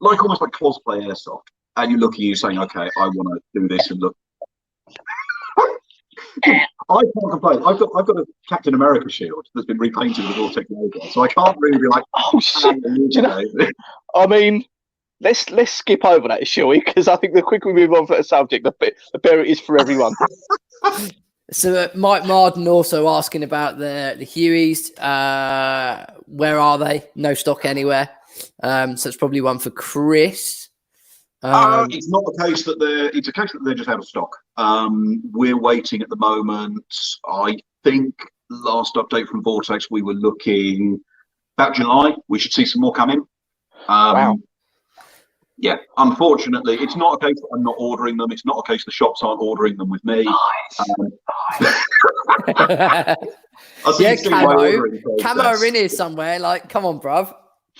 like almost like cosplay airsoft, and you're looking, you're saying, okay, I want to do this and look. I can't complain. I've got a Captain America shield that's been repainted with Vortex logo, so I can't really be like, oh shit. Do you know, I mean, let's skip over that, shall we? Because I think the quicker we move on for the subject, the better it is for everyone. So Mike Marden also asking about the Hueys. Where are they? No stock anywhere. So it's probably one for Chris. It's not the case that it's a case that they're just out of stock. We're waiting at the moment. I think last update from Vortex, we were looking about July. We should see some more coming. Wow. Yeah, unfortunately, it's not a case that I'm not ordering them. It's not a case the shops aren't ordering them with me. Yeah, camo are in here somewhere. Like, come on, bruv.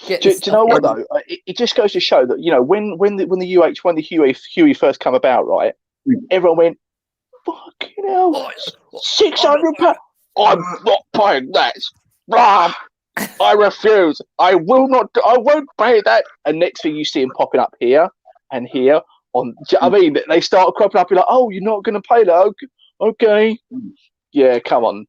Do you know what though? It just goes to show that, you know, when the Huey first come about, right? Everyone went, fucking hell, £600. I'm not paying that. Blah. I refuse. I won't pay that. And next thing you see them popping up here and here on. I mean, they start cropping up. You're like, oh, you're not going to pay that? Okay. Yeah, come on.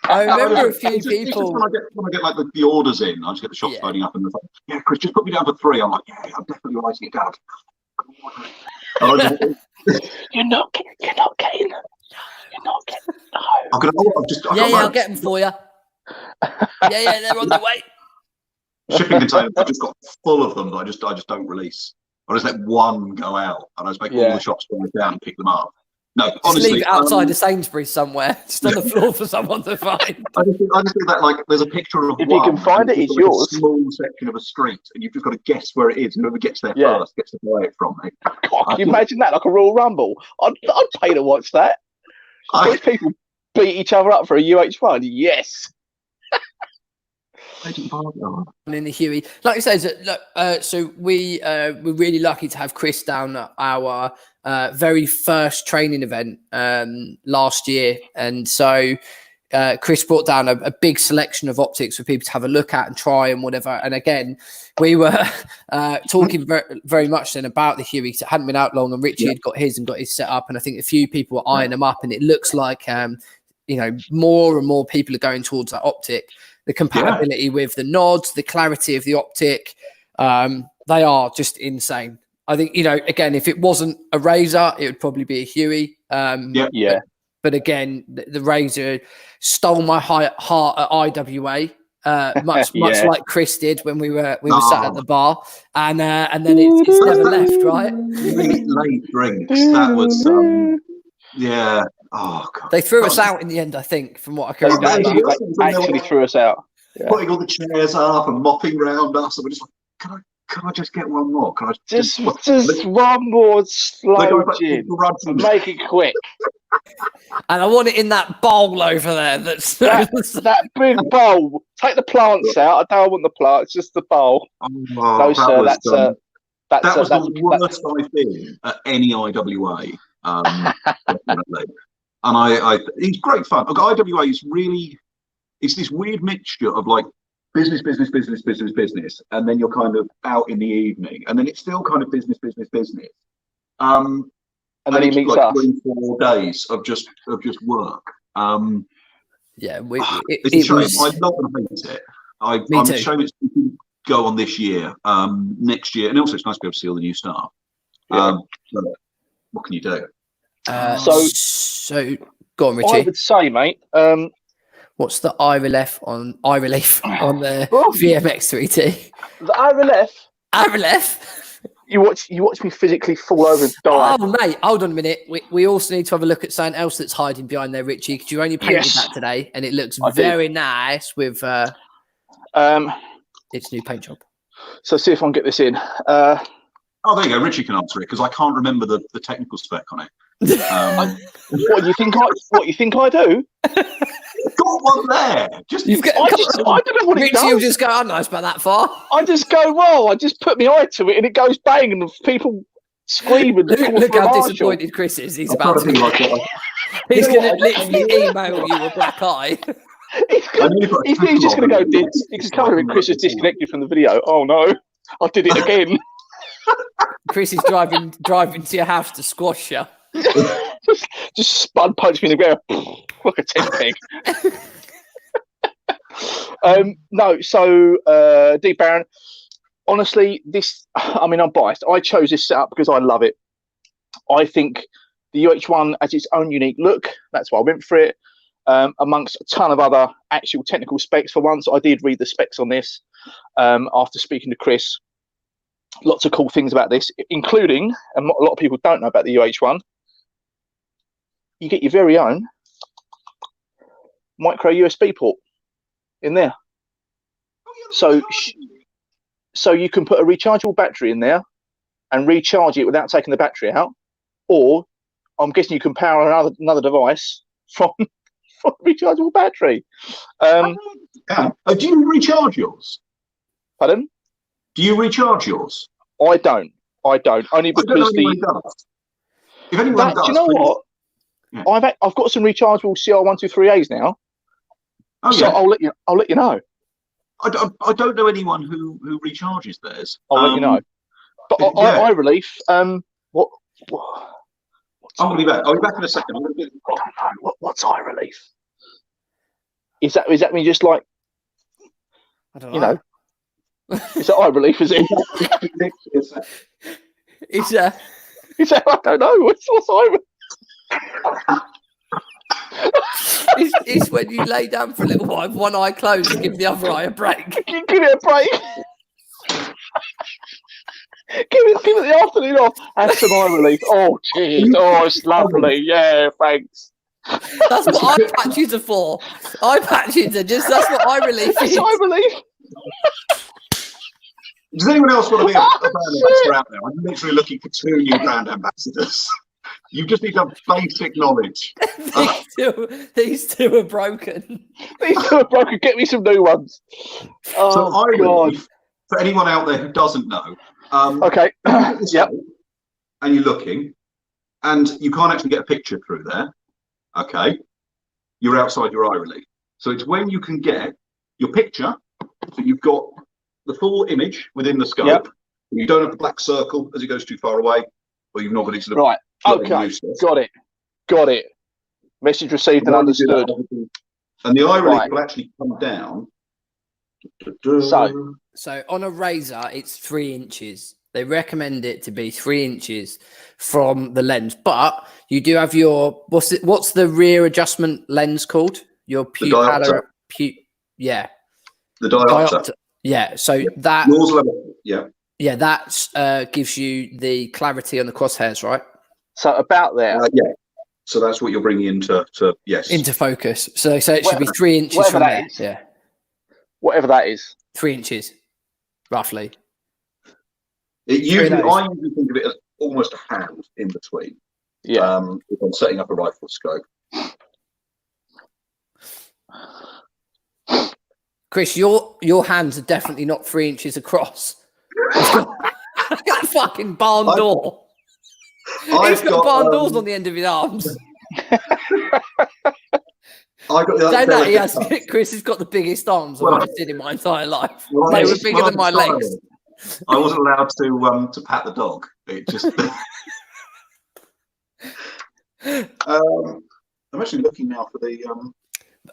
I remember a few people. When I get like the orders in, I just get the shops loading up and they're like, yeah, Chris, just put me down for 3. I'm like, yeah, I'm definitely writing it down. You're not getting. No. I'll get them for you. Yeah, they're on the way. Shipping containers, I just got full of them, but I just don't release. I just let one go out, and I just make all the shops go down and pick them up. No, just honestly, leave it outside of Sainsbury's somewhere, just on the floor for someone to find. I just think that, like, there's a picture of if you can find it, it's yours. A small section of a street, and you've just got to guess where it is. And whoever gets there first gets to buy it from me. God, can you imagine that, like a Royal Rumble? I'd pay to watch that. Those people beat each other up for a UH1. Yes. In the Huey, like I said, so we're really lucky to have Chris down at our very first training event last year, and so Chris brought down a big selection of optics for people to have a look at and try and whatever. And again, we were talking very, very much then about the Huey. It hadn't been out long, and Richie had got his set up, and I think a few people were eyeing them up, and it looks like more and more people are going towards that optic. The compatibility with the nods, the clarity of the optic, they are just insane. I think, again, if it wasn't a Razor, it would probably be a Huey. But again, the Razor stole my heart at IWA, much like Chris did when we were sat at the bar, and then it's never left, right? Late drinks. That was Oh God! They threw us out in the end, I think, from what I can remember. They actually threw us out. Putting all the chairs up and mopping round us, and we're just like, can I just get one more? Can I just one more slow gin? Make it quick. And I want it in that bowl over there. That big bowl. Take the plants out. I don't want the plants, just the bowl. No, sir. That was the worst I've been at any IWA. Definitely. And it's great fun. Look, IWA is really, it's this weird mixture of like business, and then you're kind of out in the evening, and then it's still kind of business. And then he meets us. 3-4 days of just work. It's a shame. I'm not going to hate it. I'm ashamed it's going to go on this year, next year, and also it's nice to be able to see all the new stuff. What can you do? So go on, Richie. I would say, mate. What's the eye relief on the VMX 3T? The eye relief. You watch me physically fall over and die. Oh, mate, hold on a minute. We also need to have a look at something else that's hiding behind there, Richie, because you only painted that today, and it looks very nice with its new paint job. So see if I can get this in. Oh, there you go. Richie can answer it because I can't remember the technical spec on it. What do you think? What you think I do? Got one there. I don't know what it does. Richie will just go, "Oh, nice, about that far." I just go, "Well, I just put my eye to it, and it goes bang, and people scream and look how disappointed Chris is. He's about to. He's going to literally email you a black eye. He's just going to go. He's coming and Chris is disconnected from the video. Oh no, I did it again. Chris is driving to your house to squash you. just spud punch me in the ground like a tent peg. No, so Deep Baron. Honestly, I'm biased. I chose this setup because I love it. I think the UH1 has its own unique look. That's why I went for it. Amongst a ton of other actual technical specs. For once, I did read the specs on this after speaking to Chris. Lots of cool things about this, including, and a lot of people don't know about the UH1, you get your very own micro USB port in there. So you can put a rechargeable battery in there and recharge it without taking the battery out, or I'm guessing you can power another device from a rechargeable battery. Do you recharge yours? Pardon? Do you recharge yours? I don't. Only because if anyone does, do you know what? Yeah. I've got some rechargeable CR123As now. Oh, so yeah. I'll let you know. I don't know anyone who recharges theirs. I'll let you know. But eye relief. What? I'm going to be back. I'll be back in a second. I'm going to do. I don't know. What's eye relief? Is that me just like? I don't know. You know. Is that eye relief? Is it? Is that? I don't know. What's eye relief? It's when you lay down for a little while with one eye closed and give the other eye a break. Give it a break. give it the afternoon off. Have some eye relief. Oh, jeez. Oh, it's lovely. Yeah, thanks. That's what eye patches are for. Eye patches are just, that's what eye relief is. Eye relief. Does anyone else want to be a brand ambassador out there? I'm literally looking for 2 new brand ambassadors. You just need to have basic knowledge. These two are broken. Get me some new ones. Oh, so eye God. relief, for anyone out there who doesn't know. Okay. Yep. And you're looking, and you can't actually get a picture through there. Okay. You're outside your eye relief. So it's when you can get your picture. So you've got the full image within the scope. Yep. You don't have the black circle as it goes too far away, or you've not got it to the right. Okay. Got it. Message received and understood. And the eye relief will actually come down. So on a razor, it's 3 inches. They recommend it to be 3 inches from the lens, but you do have your what's the rear adjustment lens called? Your pupillar. Yeah. The diopter. Yeah. So that. Yours level. Yeah. Yeah, that gives you the clarity on the crosshairs, right? So about there. Yeah. So that's what you're bringing into into focus. So it should be 3 inches from there. Yeah. Whatever that is. 3 inches, roughly. I usually think of it as almost a hand in between. Yeah. If I'm setting up a rifle scope. Chris, your hands are definitely not 3 inches across. I've got a fucking barn door. He's got barn doors on the end of his arms. Chris has got the biggest arms I've ever seen in my entire life. They were bigger than my legs. I wasn't allowed to pat the dog. It just. I'm actually looking now for the.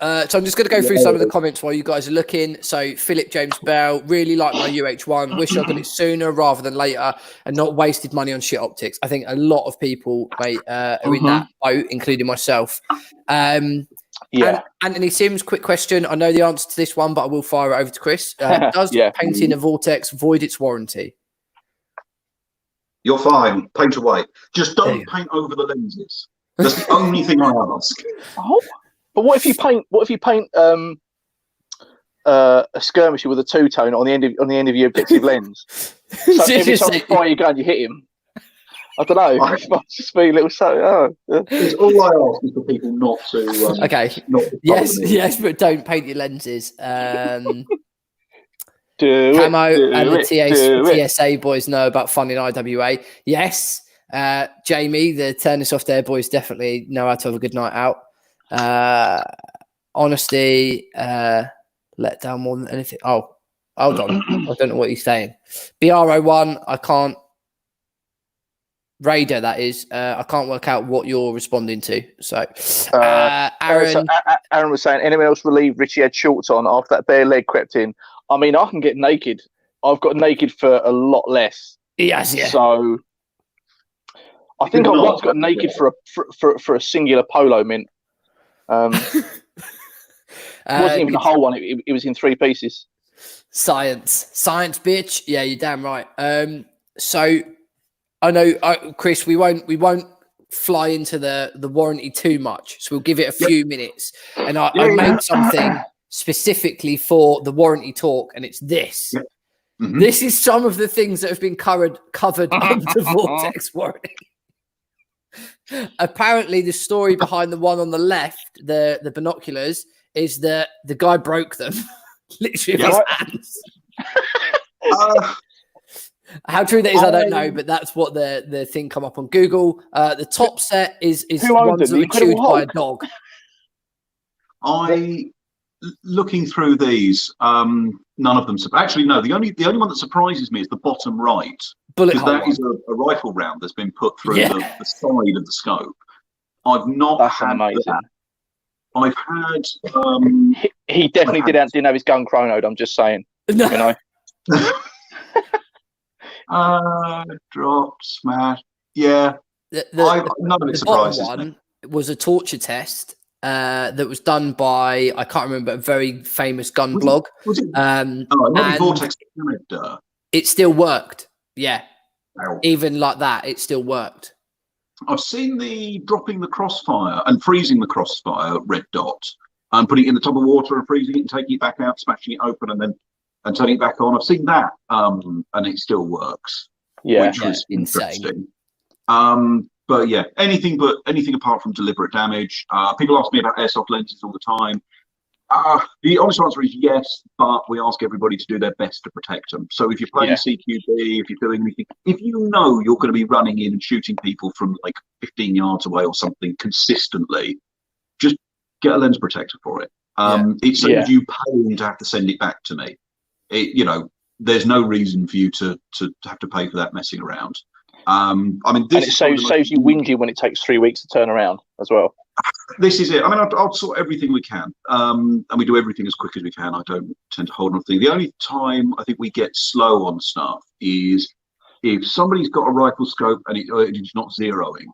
So I'm just going to go through some of the comments while you guys are looking. So Philip James Bell, really like my UH1. Wish I got it sooner rather than later and not wasted money on shit optics. I think a lot of people are in that boat, including myself. Yeah. Anthony Sims, quick question. I know the answer to this one, but I will fire it over to Chris. Does painting a Vortex void its warranty? You're fine. Paint away. Just don't paint over the lenses. That's the only thing I ask. Oh. But what if you paint a skirmisher with a 2-tone on the end of your objective lens? So every time you fire your gun, you hit him. I don't know. It might just be a little so. All I ask is for people not to. Okay. Yes, but don't paint your lenses. Camo and the TSA boys know about fun in IWA. Yes, Jamie, the Turn This Off There boys definitely know how to have a good night out. honesty, let down more than anything. Oh, hold on. I don't know what he's saying. BRO1, I can't. Raider, that is. I can't work out what you're responding to. So, Aaron. Aaron was saying, anyone else relieved Richie had shorts on after that bare leg crept in? I mean, I can get naked. I've got naked for a lot less. Yes, yeah. So, I think I once got naked for a singular polo mint. It wasn't even the whole one. It was in 3 pieces. Science, bitch. Yeah, you're damn right. So I know, Chris, we won't fly into the warranty too much, so we'll give it a few minutes. And I made something specifically for the warranty talk, and it's this. Yeah. Mm-hmm. This is some of the things that have been covered under Vortex warranty. Apparently, the story behind the one on the left, the binoculars, is that the guy broke them literally with his hands. How true that is, I don't know, but that's what the thing come up on Google. The top set is ones that were chewed by a dog. Looking through these, none of them. Actually, no. The only one that surprises me is the bottom right. Bullet hole. That is a rifle round that's been put through the side of the scope. I've not had amazing. That. I've had. He definitely didn't have his gun chronoed. I'm just saying. No. You know. Drop, smash. Yeah. None of it surprises me. Was a torture test that was done by, I can't remember, a very famous gun blog. Vortex Optics. It still worked. Yeah. Wow. Even like that, it still worked. I've seen the dropping the crossfire and freezing the crossfire red dot and putting it in the tub of water and freezing it and taking it back out, smashing it open and turning it back on. I've seen that, and it still works. Yeah, which is interesting. But yeah, anything apart from deliberate damage. People ask me about airsoft lenses all the time. The honest answer is yes, but we ask everybody to do their best to protect them. So if you're playing CQB, if you're doing anything, if you know you're going to be running in and shooting people from like 15 yards away or something consistently, just get a lens protector for it. It saves you paying to have to send it back to me. There's no reason for you to have to pay for that messing around. I mean, this saves you whinging when it takes 3 weeks to turn around as well. This is it. I mean, I'll sort everything we can, and we do everything as quick as we can. I don't tend to hold on to things. The only time I think we get slow on stuff is if somebody's got a rifle scope and it's not zeroing.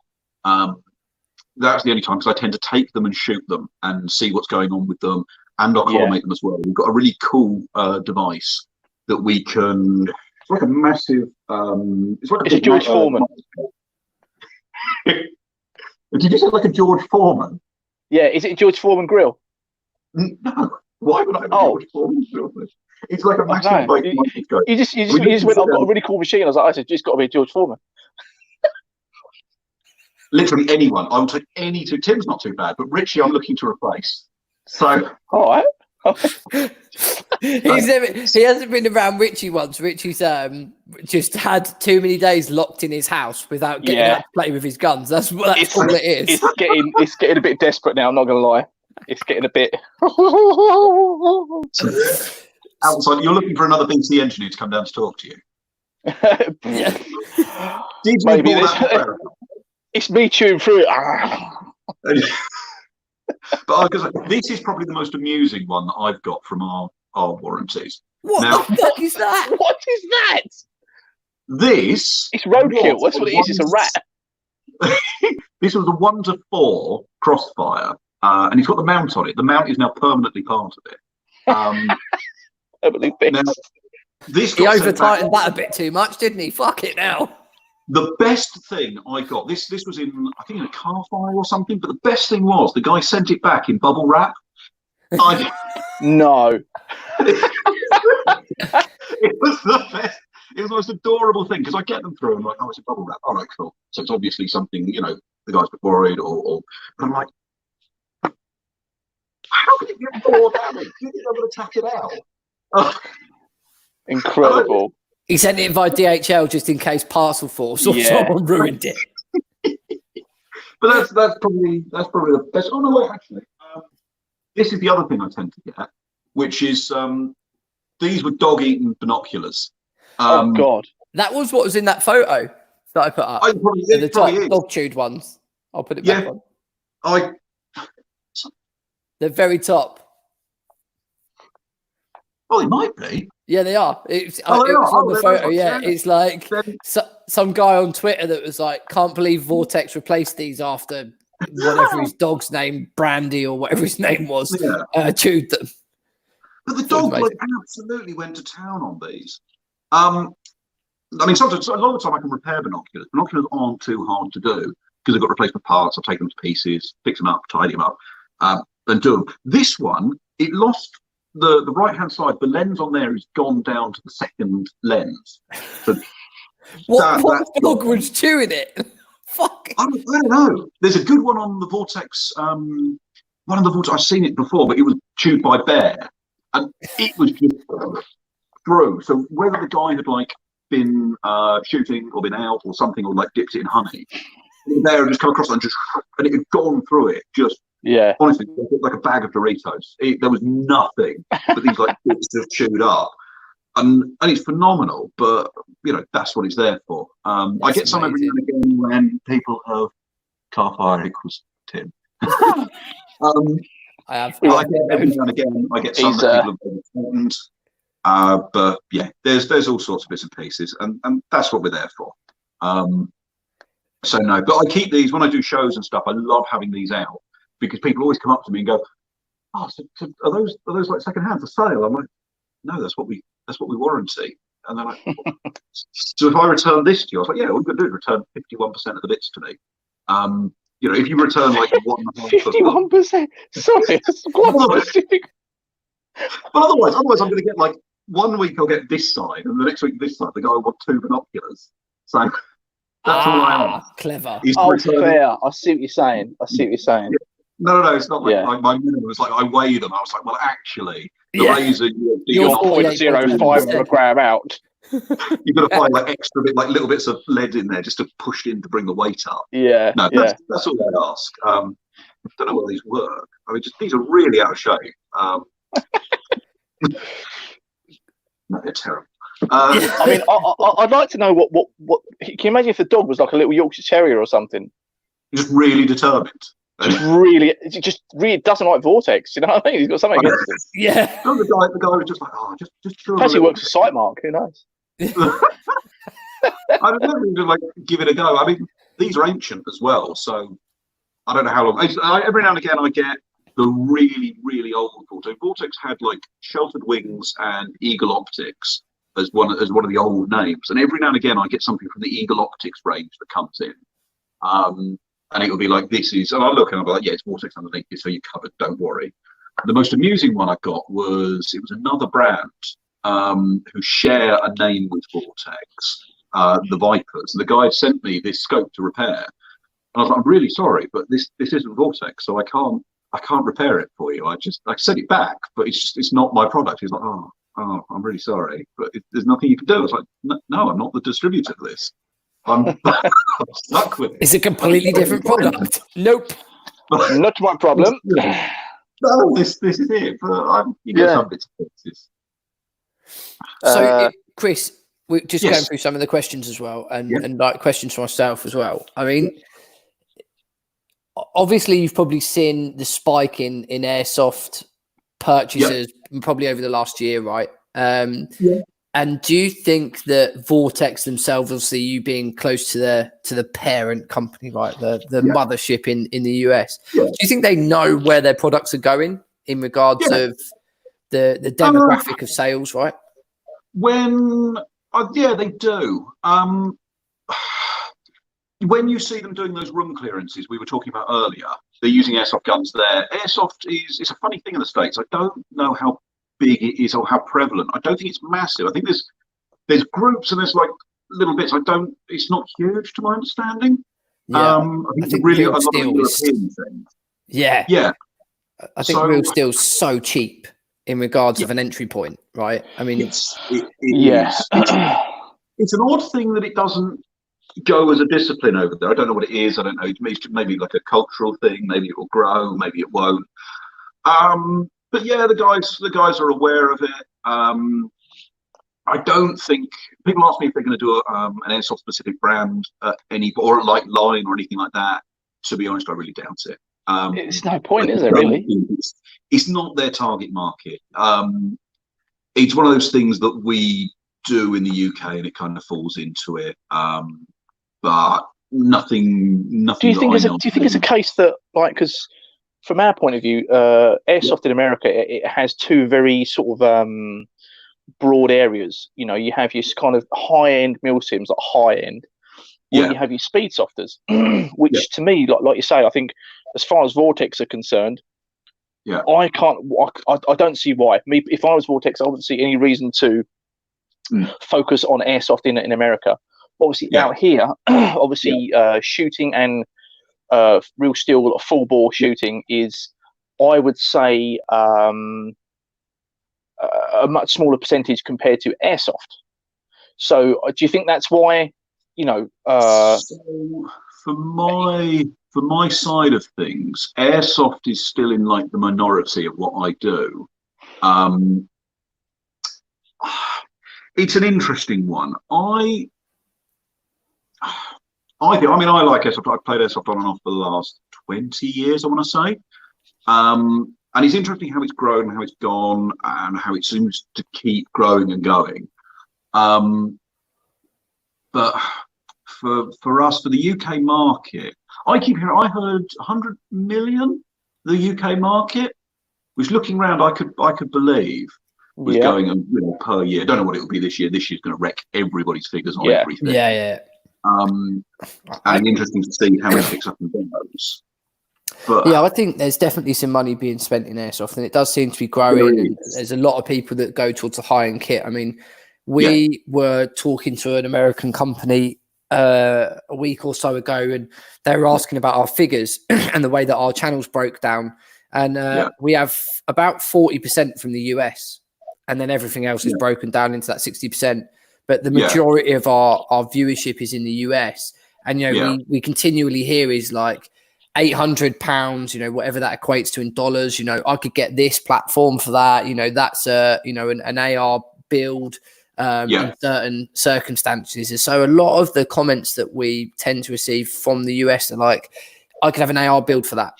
That's the only time, because I tend to take them and shoot them and see what's going on with them, and I'll collimate them as well. We've got a really cool device that we can. It's like a massive. It's a George Foreman. Did you say like a George Foreman? Yeah, is it a George Foreman grill? No. Why would I have a George Foreman grill? It's like a massive. You just went, I've got a really cool machine. I said, it's got to be a George Foreman. Literally anyone. I will take any two. Tim's not too bad, but Richie, I'm looking to replace. So. All right. He hasn't been around Richie once. Richie's just had too many days locked in his house without getting out to play with his guns. That's all it is. It's getting a bit desperate now. I'm not gonna lie. It's getting a bit. Outside, you're looking for another BC engineer to come down to talk to you. Maybe it's me chewing through it. But this is probably the most amusing one that I've got from our warranties. What the fuck is that? What is that? This it's roadkill. That's what it is. It's a rat. This was a 1 to 4 crossfire, and it's got the mount on it. The mount is now permanently part of it. He over tightened that a bit too much, didn't he? Fuck it now. The best thing I got, this was I think in a car fire or something, but the best thing was the guy sent it back in bubble wrap. No. It was the best. It was the most adorable thing, because I get them through and I'm like, it's a bubble wrap. All right, cool. So it's obviously something, the guy's a bit worried or but I'm like, how could it get more damage? You think I'm going to tack it out? Incredible. He sent it via DHL just in case parcel force or someone ruined it. But that's probably the best. Oh no, wait, actually, this is the other thing I tend to get, which is these were dog-eaten binoculars. Oh God, that was what was in that photo that I put up. The top dog-chewed ones. I'll put it back on. The very top. Oh, it might be. Yeah, they are. It's on the photo. Yeah, it's like some guy on Twitter that was like, "Can't believe Vortex replaced these after whatever his dog's name, Brandy or whatever his name was, chewed them." But the dog absolutely went to town on these. I mean, sometimes a lot of the time I can repair binoculars. Binoculars aren't too hard to do because they've got replacement parts. I take them to pieces, fix them up, tidy them up, and do them. This one, it lost the right hand side. The lens on there has gone down to the second lens. So what dog was chewing it? Fuck. I don't know. There's a good one on the Vortex. One of the Vortex. I've seen it before, but it was chewed by bear, and it was just through. So whether the guy had like been shooting or been out or something, or like dipped it in honey, the bear had just come across and it had gone through it. Just honestly, like a bag of Doritos. There was nothing but these like bits just chewed up. And it's phenomenal, but you know that's what it's there for. I get some every now and again when people have car fire equals 10. I get every now and again. I get some that people have important. But yeah, there's all sorts of bits and pieces, and that's what we're there for. So no, but I keep these when I do shows and stuff. I love having these out because people always come up to me and go, "Oh, so are those like second hand for sale?" I'm like, "No, that's what we warranty." And they're like, "So if I return this to you," I was like, "Yeah, all you've got to do is return 51% of the bits to me." You know, if you return like 51%, sorry, that's quite specific. But otherwise, I'm going to get like 1 week I'll get this side, and the next week this side. The guy will want 2 binoculars. So that's all I am. Clever. Fair. I see what you're saying. Yeah. No, it's not like my minimum was like I weigh them. I was like, well, actually, the razor you're 0.05 of a gram out. You've got to find like extra bit, like little bits of lead in there just to push it in to bring the weight up. Yeah. No, that's all I ask. I don't know whether these work. I mean, these are really out of shape. No, they're terrible. I mean, I'd like to know what. Can you imagine if the dog was like a little Yorkshire Terrier or something? Just really determined. It just really doesn't like Vortex. You know what I mean? He's got something against it. Yeah. No, the guy was just like, oh, just sure. Perhaps he works for Sightmark. Who knows? I don't know. Even like give it a go. I mean, these are ancient as well, so I don't know how long. Every now and again, I get the really, really old Vortex. Vortex had like Sheltered Wings and Eagle Optics as one of the old names, and every now and again, I get something from the Eagle Optics range that comes in. And it will be like, this is, and I look and I'll be like, yeah, it's Vortex underneath you, so you're covered, don't worry. The most amusing one I got was another brand who share a name with Vortex, the Vipers. The guy sent me this scope to repair. And I was like, I'm really sorry, but this isn't Vortex, so I can't repair it for you. I sent it back, but it's not my product. He's like, oh, I'm really sorry, but there's nothing you can do. I was like, no, I'm not the distributor of this. I'm stuck with it. It's a completely different product. Nope. Not my problem. No, this is it. But you get some bits and pieces. So, Chris, we're just going through some of the questions as well, and like questions for myself as well. I mean, obviously, you've probably seen the spike in airsoft purchases probably over the last year, right? And do you think that Vortex themselves, obviously you being close to the parent company, right, the mothership in the US, do you think they know where their products are going in regards of the demographic of sales, right? They do. When you see them doing those room clearances we were talking about earlier, they're using airsoft guns there. Airsoft it's a funny thing in the States. I don't know how big it is or how prevalent. I don't think it's massive. I think there's groups and there's like little bits. It's not huge to my understanding. I think really a lot of European things. Yeah. I think real steel's so cheap in regards of an entry point, right? I mean, it's an odd thing that it doesn't go as a discipline over there. I don't know what it is. I don't know. Maybe like a cultural thing. Maybe it will grow. Maybe it won't. But yeah, the guys are aware of it. I don't think people ask me if they're going to do an airsoft specific brand at any or like line or anything like that. To be honest, I really doubt it. It's no point, is there? Really, it's not their target market. It's one of those things that we do in the UK, and it kind of falls into it. But nothing. Do you think it's a case that, like, because from our point of view, airsoft in America, it has two very sort of broad areas. You know, you have your kind of high-end Milsims, like high-end. You have your speed softers, which to me, like you say, I think as far as Vortex are concerned, I don't see why. If I was Vortex, I wouldn't see any reason to focus on airsoft in America. Obviously, out here, shooting and real steel, full bore shooting is, I would say, a much smaller percentage compared to airsoft. So, do you think that's why? You know, so for my side of things, airsoft is still in like the minority of what I do. It's an interesting one. I like airsoft. I've played airsoft on and off for the last 20 years, I want to say. And it's interesting how it's grown, how it's gone, and how it seems to keep growing and going. But for us, for the UK market, I heard 100 million, the UK market, which looking around, I could believe was going per year. I don't know what it will be this year. This year's going to wreck everybody's figures on everything. And interesting to see how it picks up and goes. But I think there's definitely some money being spent in airsoft, and it does seem to be growing. And there's a lot of people that go towards a high-end kit. I mean, we were talking to an American company a week or so ago, and they were asking about our figures and the way that our channels broke down. And we have about 40% from the US, and then everything else is broken down into that 60%. But the majority of our viewership is in the US. And, we continually hear is like £800, whatever that equates to in dollars. I could get this platform for that. That's an AR build in certain circumstances. And so a lot of the comments that we tend to receive from the US are like, I could have an AR build for that,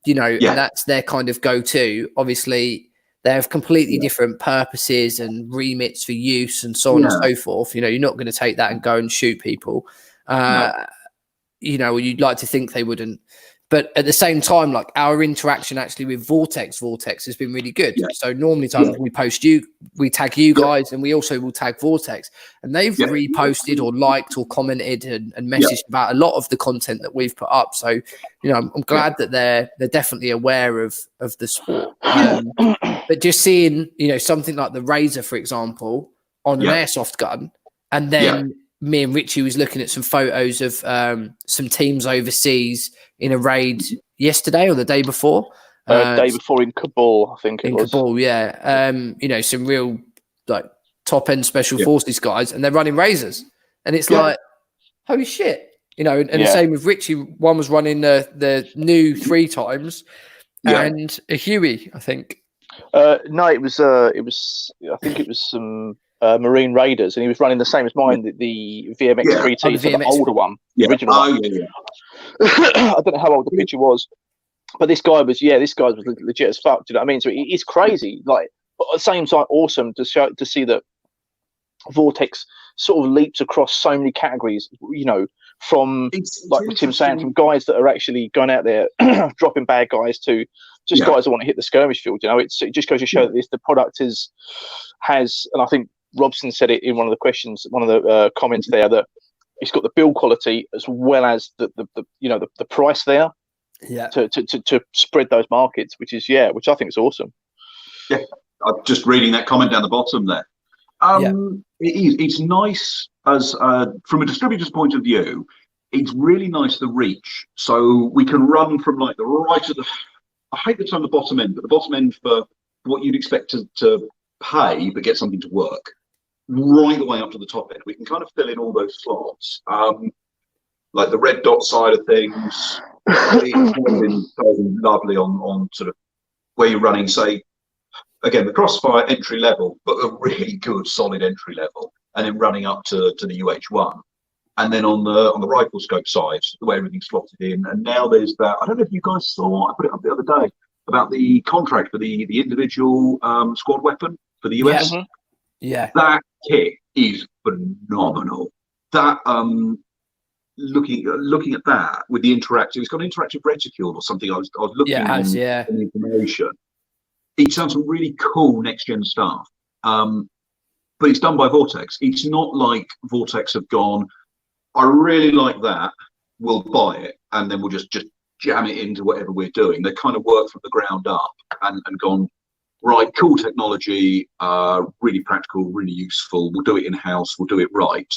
and that's their kind of go-to. Obviously, they have completely different purposes and remits for use and so on and so forth. You're not going to take that and go and shoot people. You'd like to think they wouldn't. But at the same time, like our interaction actually with Vortex has been really good. So normally times we post we tag you guys, and we also will tag Vortex, and they've reposted or liked or commented and messaged about a lot of the content that we've put up. So, I'm glad that they're definitely aware of the sport. But just seeing, something like the Razor, for example, on an airsoft gun, and then me and Richie was looking at some photos of some teams overseas in a raid yesterday or the day before. Day before in Kabul, I think it was. In Kabul, some real like top end special forces guys, and they're running Razors, and it's like, holy shit, and the same with Richie. One was running the new 3 times, and a Huey, I think. No, it was. I think it was some Marine Raiders, and he was running the same as mine, the VMX 3T, so the older one, the original one. I don't know how old the picture was, but this guy was legit as fuck. Do you know what I mean? So it's crazy, like, but at the same time, awesome to see that Vortex sort of leaps across so many categories. From like Tim saying, from guys that are actually going out there dropping bad guys to just guys that want to hit the skirmish field. It just goes to show that the product has, and I think Robson said it in one of the questions, one of the comments there, that it's got the build quality as well as the price there to spread those markets, which I think is awesome. I'm just reading that comment down the bottom there. It's nice as from a distributor's point of view. It's really nice, the reach, so we can run from like the right of the, I hate the term the bottom end, but the bottom end for what you'd expect to pay but get something to work, right the way up to the top end. We can kind of fill in all those slots, like the red dot side of things. It's been lovely on sort of where you're running, say, again, the Crossfire entry level, but a really good solid entry level, and then running up to the UH1. And then on the rifle scope side, the way everything's slotted in. And now there's that, I don't know if you guys saw, I put it up the other day, about the contract for the individual squad weapon for the US. Yeah. Yeah. That kit is phenomenal. That looking at that with the interactive, it's got an interactive reticule or something. I was looking at the information. It's done some really cool next gen stuff. But it's done by Vortex. It's not like Vortex have gone, I really like that, we'll buy it, and then we'll just jam it into whatever we're doing. They kind of work from the ground up and gone, right, cool technology, really practical, really useful, we'll do it in-house, we'll do it right.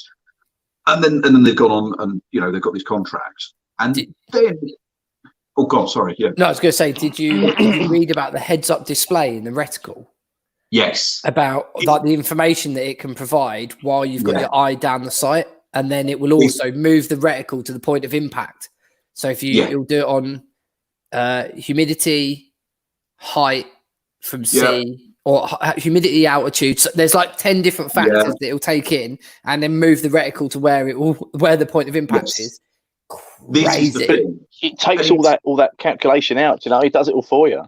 And then they've gone on and, you know, they've got these contracts. And then, oh God, sorry, yeah. No, I was going to say, did you read about the heads-up display in the reticle? Yes. About like the information that it can provide while you've got your eye down the sight, and then it will also move the reticle to the point of impact. So if it'll do it on humidity, height from sea, or humidity, altitude. So there's like 10 different factors that it'll take in, and then move the reticle to where the point of impact is. Crazy. This is the thing. It takes all that calculation out. You know, it does it all for you.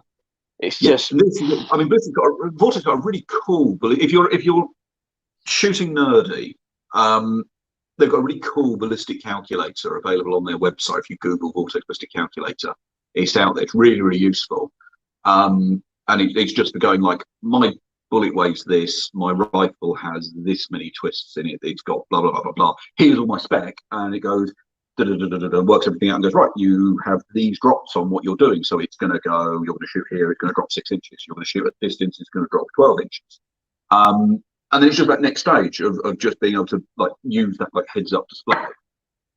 It's just. I mean, Vortex got a really cool. If you're shooting nerdy, they've got a really cool ballistic calculator available on their website. If you Google Vortex ballistic calculator, it's out there. It's really, really useful. And it's just for going like, my bullet weighs this, my rifle has this many twists in it, it's got blah, blah, blah, blah, blah. Here's all my spec. And it goes, works everything out and goes, right, you have these drops on what you're doing. So it's going to go, you're going to shoot here, it's going to drop 6 inches. You're going to shoot at distance, it's going to drop 12 inches. And then it's just that next stage of just being able to like use that like heads up display.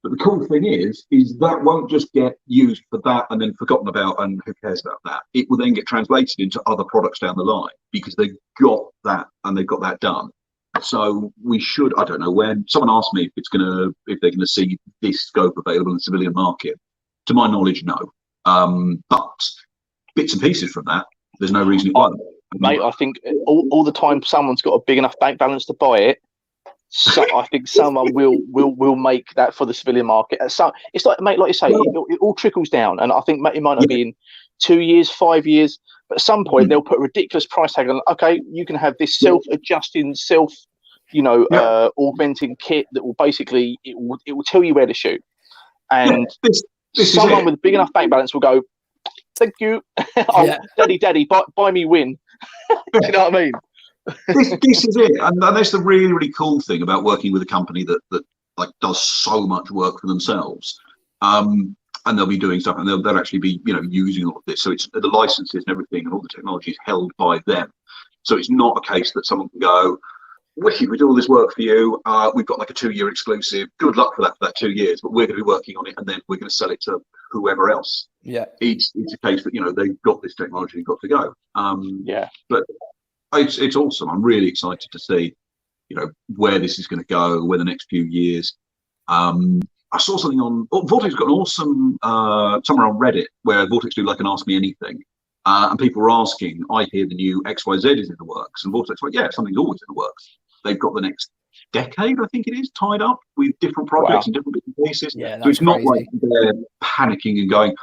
But the cool thing is that won't just get used for that and then forgotten about, and who cares about that? It will then get translated into other products down the line because they've got that and they've got that done. So we should, I don't know, when someone asked me if they're gonna see this scope available in the civilian market. To my knowledge, no. But bits and pieces from that, there's no reason it won't. Mate, I think all the time someone's got a big enough bank balance to buy it. So I think someone will make that for the civilian market. So it's like, mate, like you say, it all trickles down, and I think it might not be in 2 years, 5 years, but at some point they'll put a ridiculous price tag on. Okay, you can have this self-adjusting, augmenting kit that will basically it will tell you where to shoot, and someone with a big enough bank balance will go, "Thank you, daddy, buy me win." You know what I mean? This is it, and that's the really, really cool thing about working with a company that like does so much work for themselves. And they'll be doing stuff, and they'll actually be using all of this. So it's the licenses and everything, and all the technology is held by them. So it's not a case that someone can go, "Wicked, we do all this work for you. We've got like a 2-year exclusive. Good luck for that 2 years, but we're going to be working on it, and then we're going to sell it to whoever else." Yeah, it's a case that they've got this technology, they've got to go. But it's awesome. I'm really excited to see, where this is going to go, where the next few years. I saw something on Vortex got an awesome somewhere on Reddit where Vortex do like an Ask Me Anything, and people were asking, I hear the new XYZ is in the works, and Vortex like, yeah, something's always in the works. They've got the next decade, I think it is, tied up with different projects and different bits and pieces. Yeah, so it's not like they're panicking and going,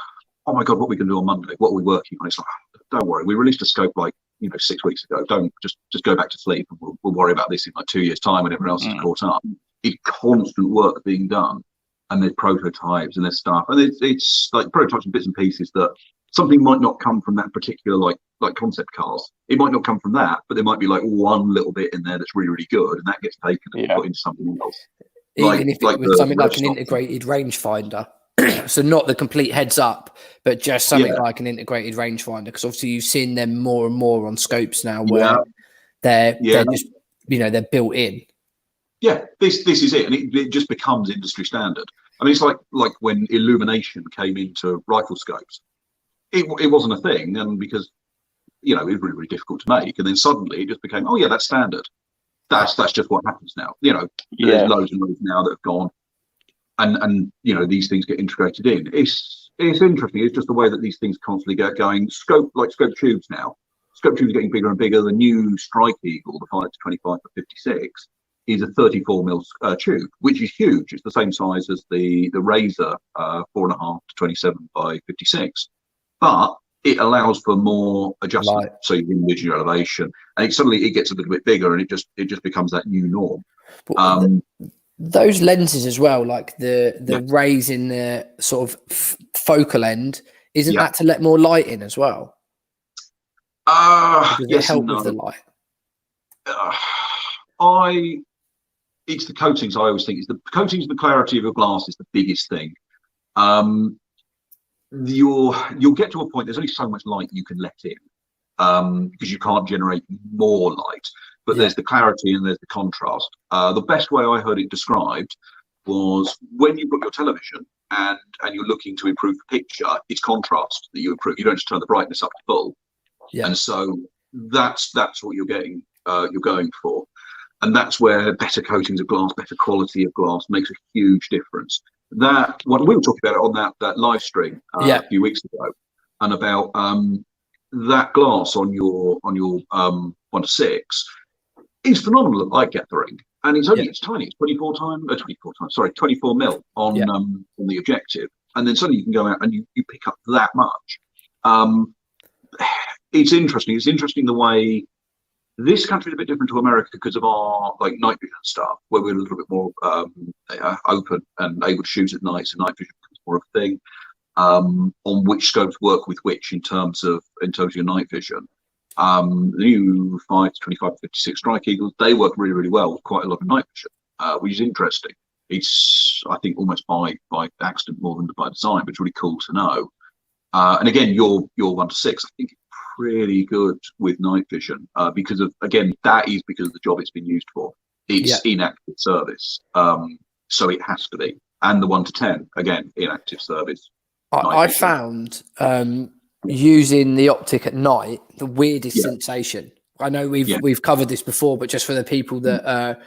oh my God, what are we going to do on Monday? What are we working on? It's like, don't worry, we released a scope like 6 weeks ago. Don't just go back to sleep, and we'll worry about this in like 2 years' time when everyone else is caught up. It's constant work being done, and there's prototypes and there's stuff, and it's like prototypes and bits and pieces that something might not come from that particular like concept cars. It might not come from that, but there might be like one little bit in there that's really, really good, and that gets taken and put into something else. Even if it was something like an integrated rangefinder. So not the complete heads up, but just something like an integrated rangefinder, because obviously you've seen them more and more on scopes now where they're just they're built in. Yeah, this is it, and it just becomes industry standard. I mean, it's like when illumination came into rifle scopes. It wasn't a thing, and because it was really, really difficult to make, and then suddenly it just became, oh yeah, that's standard. That's just what happens now. There's loads and loads now that have gone. And these things get integrated in. It's it's interesting. It's just the way that these things constantly get going. Scope tubes now. Scope tubes are getting bigger and bigger. The new Strike Eagle, the 5-25-56, is a 34 mil tube, which is huge. It's the same size as the Razor 4.5-27-56, but it allows for more adjustment. So you can measure your elevation, and it gets a little bit bigger, and it just becomes that new norm. Those lenses as well, like the raise in the sort of focal end, isn't that to let more light in as well? Does it help with the light? It's the coatings. I always think it's the coatings and the clarity of your glass is the biggest thing. You'll get to a point. There's only so much light you can let in because you can't generate more light. But there's the clarity and there's the contrast. The best way I heard it described was when you've got your television and you're looking to improve the picture, it's contrast that you improve. You don't just turn the brightness up to full. Yeah. And so that's what you're getting. You're going for, and that's where better coatings of glass, better quality of glass makes a huge difference. That what we were talking about it on that live stream a few weeks ago, and about that glass on your 1-6 is phenomenal at light gathering, and it's tiny. It's 24 mil on the objective, and then suddenly you can go out and you pick up that much. It's interesting. It's interesting the way this country is a bit different to America because of our night vision stuff, where we're a little bit more open and able to shoot at night, so night vision becomes more of a thing. On which scopes work with which in terms of your night vision. The new 5-25-56 Strike Eagles, they work really, really well with quite a lot of night vision, which is interesting. It's, I think, almost by accident more than by design, but it's really cool to know. And again, your 1-6, I think, really good with night vision because of the job it's been used for. It's inactive service, so it has to be. And the 1-10, again, inactive service. I found using the Optic at night the weirdest sensation. I know we've covered this before, but just for the people that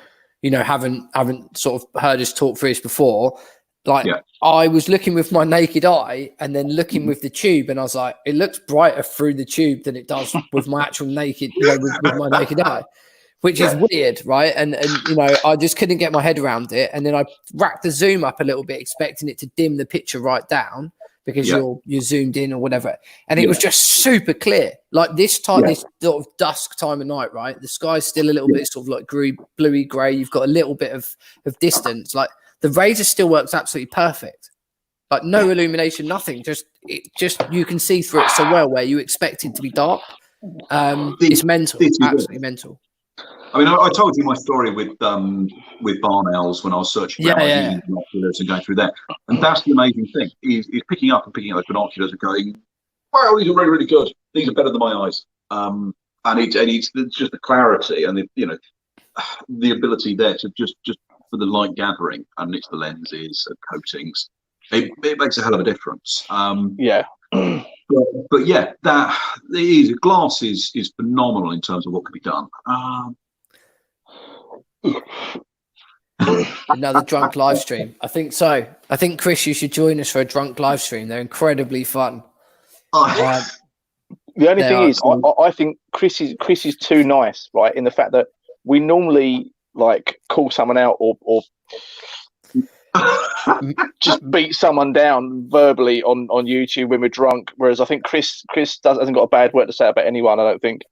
haven't sort of heard us talk through this before. I was looking with my naked eye and then looking with the tube, and I was like, it looks brighter through the tube than it does with my actual naked, with my naked eye, which is weird, right? And I just couldn't get my head around it. And then I racked the zoom up a little bit, expecting it to dim the picture right down because you're zoomed in or whatever. And it was just super clear. Like this sort of dusk time of night, right? The sky's still a little bit sort of like bluey grey. You've got a little bit of distance. Like the Razor still works absolutely perfect. Like no illumination, nothing. Just you can see through it so well where you expect it to be dark. It's mental, absolutely mental. I mean, I told you my story with Barnell's when I was searching around binoculars and going through that, and that's the amazing thing. Is picking up those binoculars and going, wow, these are really, really good. These are better than my eyes. And it's just the clarity and the ability there to just for the light gathering, and it's the lenses and coatings. It makes a hell of a difference. But that is glass is phenomenal in terms of what can be done. Another drunk live stream. I think so. I think Chris, you should join us for a drunk live stream. They're incredibly fun. The only thing is, I think Chris is too nice, right? In the fact that we normally call someone out or just beat someone down verbally on YouTube when we're drunk. Whereas I think Chris hasn't got a bad word to say about anyone. I don't think.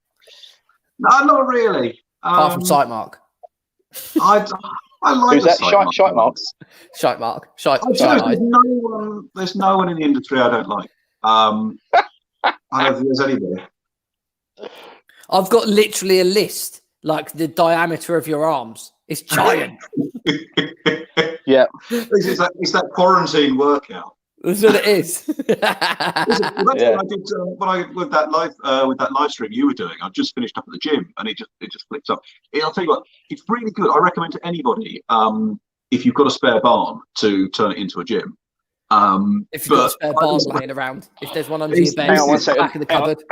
No, not really. Apart from Sight Mark. I like who's that? Shite Mark. Shite Mark. There's no one in the industry I don't like. I don't think there's anybody. I've got literally a list, like the diameter of your arms. It's giant. Yeah. It's that quarantine workout. That's what it is. What I did with that live stream you were doing. I just finished up at the gym, and it just flips up. I'll tell you what, it's really good. I recommend to anybody if you've got a spare barn to turn it into a gym. If you've got a spare barn laying around, if there's one under your bed, back of the cupboard.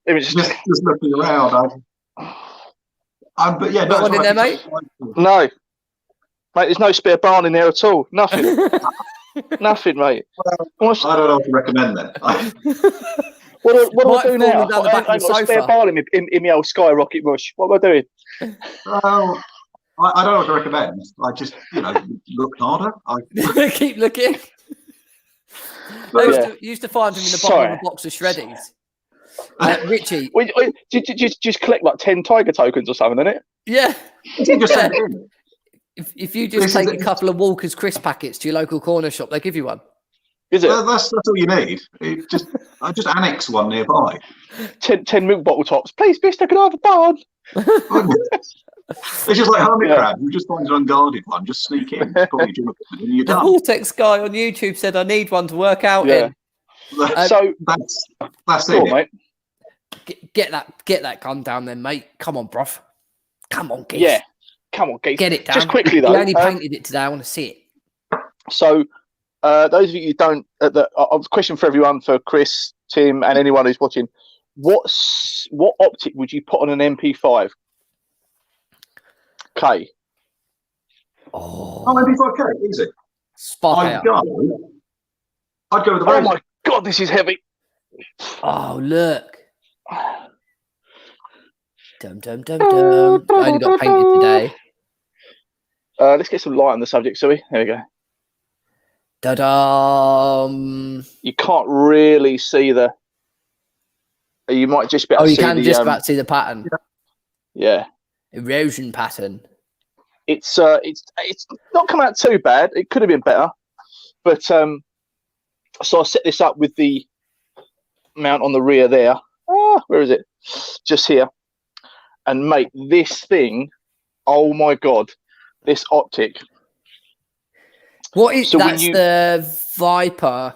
It was just looking around. But yeah, no one in there, mate. No. Mate, there's no spare barn in there at all. Nothing. Nothing, mate. Well, I don't know what to recommend then. What do I Might do have now? fallen down the back I of got the a spare sofa. bar in my old skyrocket mush. What am I doing? Well, I don't know what to recommend. I just, look harder. Keep looking. Yeah. Used to find him in the bottom Sorry. of a box of shreddies. Richie. Just collect like 10 tiger tokens or something, innit? Yeah. Just send it in. If you just take a couple of Walker's crisp packets to your local corner shop, they give you one. Is it? Well, that's all you need. I just annex one nearby. 10 milk bottle tops. Please, mister, can I have a bun? It's just like hermit crab. You just find an unguarded one, just sneak in, probably drink it, and you're The done. Vortex guy on YouTube said, "I need one to work out Yeah. in." So that's cool, it, mate. Get that gun down then, mate. Come on, bruv. Come on, Keith. Yeah. Come on, Keith. Get it down. Just quickly, though. We only painted it today. I want to see it. So, those of you who don't, question for everyone, for Chris, Tim, and anyone who's watching, what optic would you put on an MP5? K. Oh, MP5K, easy. Spark I'd go with the Oh Razor. my God, this is heavy. Oh, look. Dum dum dum dum. I only got painted today. Let's get some light on the subject, shall we? There we go. Da-dum. You can't really see the. You might just be able to You see can the, just about see the pattern. Yeah. Erosion pattern. It's not come out too bad. It could have been better, but so I set this up with the mount on the rear there. Where is it? Just here. And mate, this thing, oh my God, this optic. What is So when that's you- the Viper?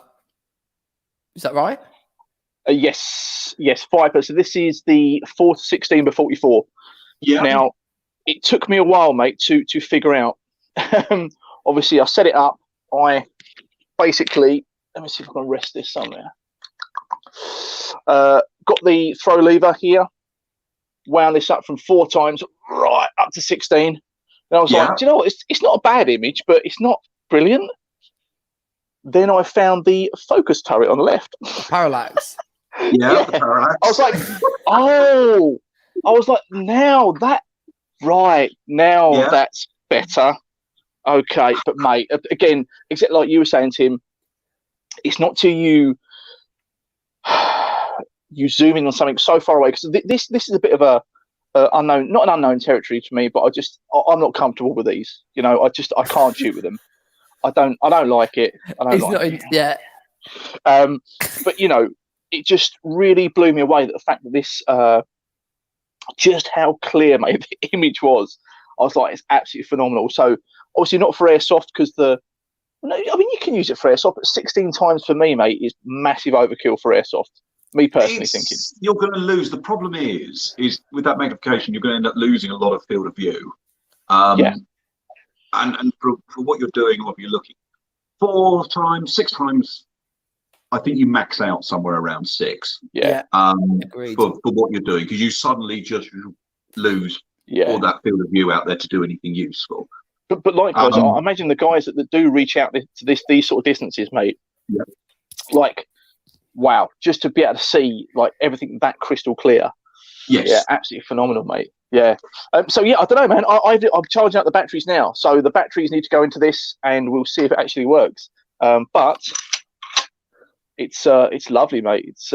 Is that right? Yes, Viper. So this is the 4-16x44. Yeah. Now, it took me a while, mate, to figure out. Obviously, I set it up. I basically, let me see if I can rest this somewhere. Got the throw lever here. Wound this up from 4 times right up to 16. And I was like, do you know what? It's not a bad image, but it's not brilliant. Then I found the focus turret on the left. Parallax. Yeah. Parallax. I was like, oh, now that's better. Okay, but mate, again, except like you were saying, Tim, it's not till you zoom in on something so far away, because this is a bit of a unknown, not an unknown territory to me, but I'm not comfortable with these. I can't shoot with them. I don't like it. Yeah. But it just really blew me away that the fact that this, just how clear, mate, the image was. I was like, it's absolutely phenomenal. So obviously not for airsoft, because you can use it for airsoft, but 16 times for me, mate, is massive overkill for airsoft. Me personally thinking. You're going to lose. The problem is with that magnification, you're going to end up losing a lot of field of view. Yeah. And for what you're doing, or what you're looking, 4 times, 6 times, I think you max out somewhere around 6. Yeah. Agreed. For what you're doing, because you suddenly just lose all that field of view out there to do anything useful. But likewise, I imagine the guys that do reach out to these sort of distances, mate. Yeah. Like, wow, just to be able to see like everything that crystal clear. Yes. Yeah, absolutely phenomenal, mate. Yeah. So yeah, I don't know, man. I'm charging up the batteries now, so the batteries need to go into this, and we'll see if it actually works. But it's lovely, mate. It's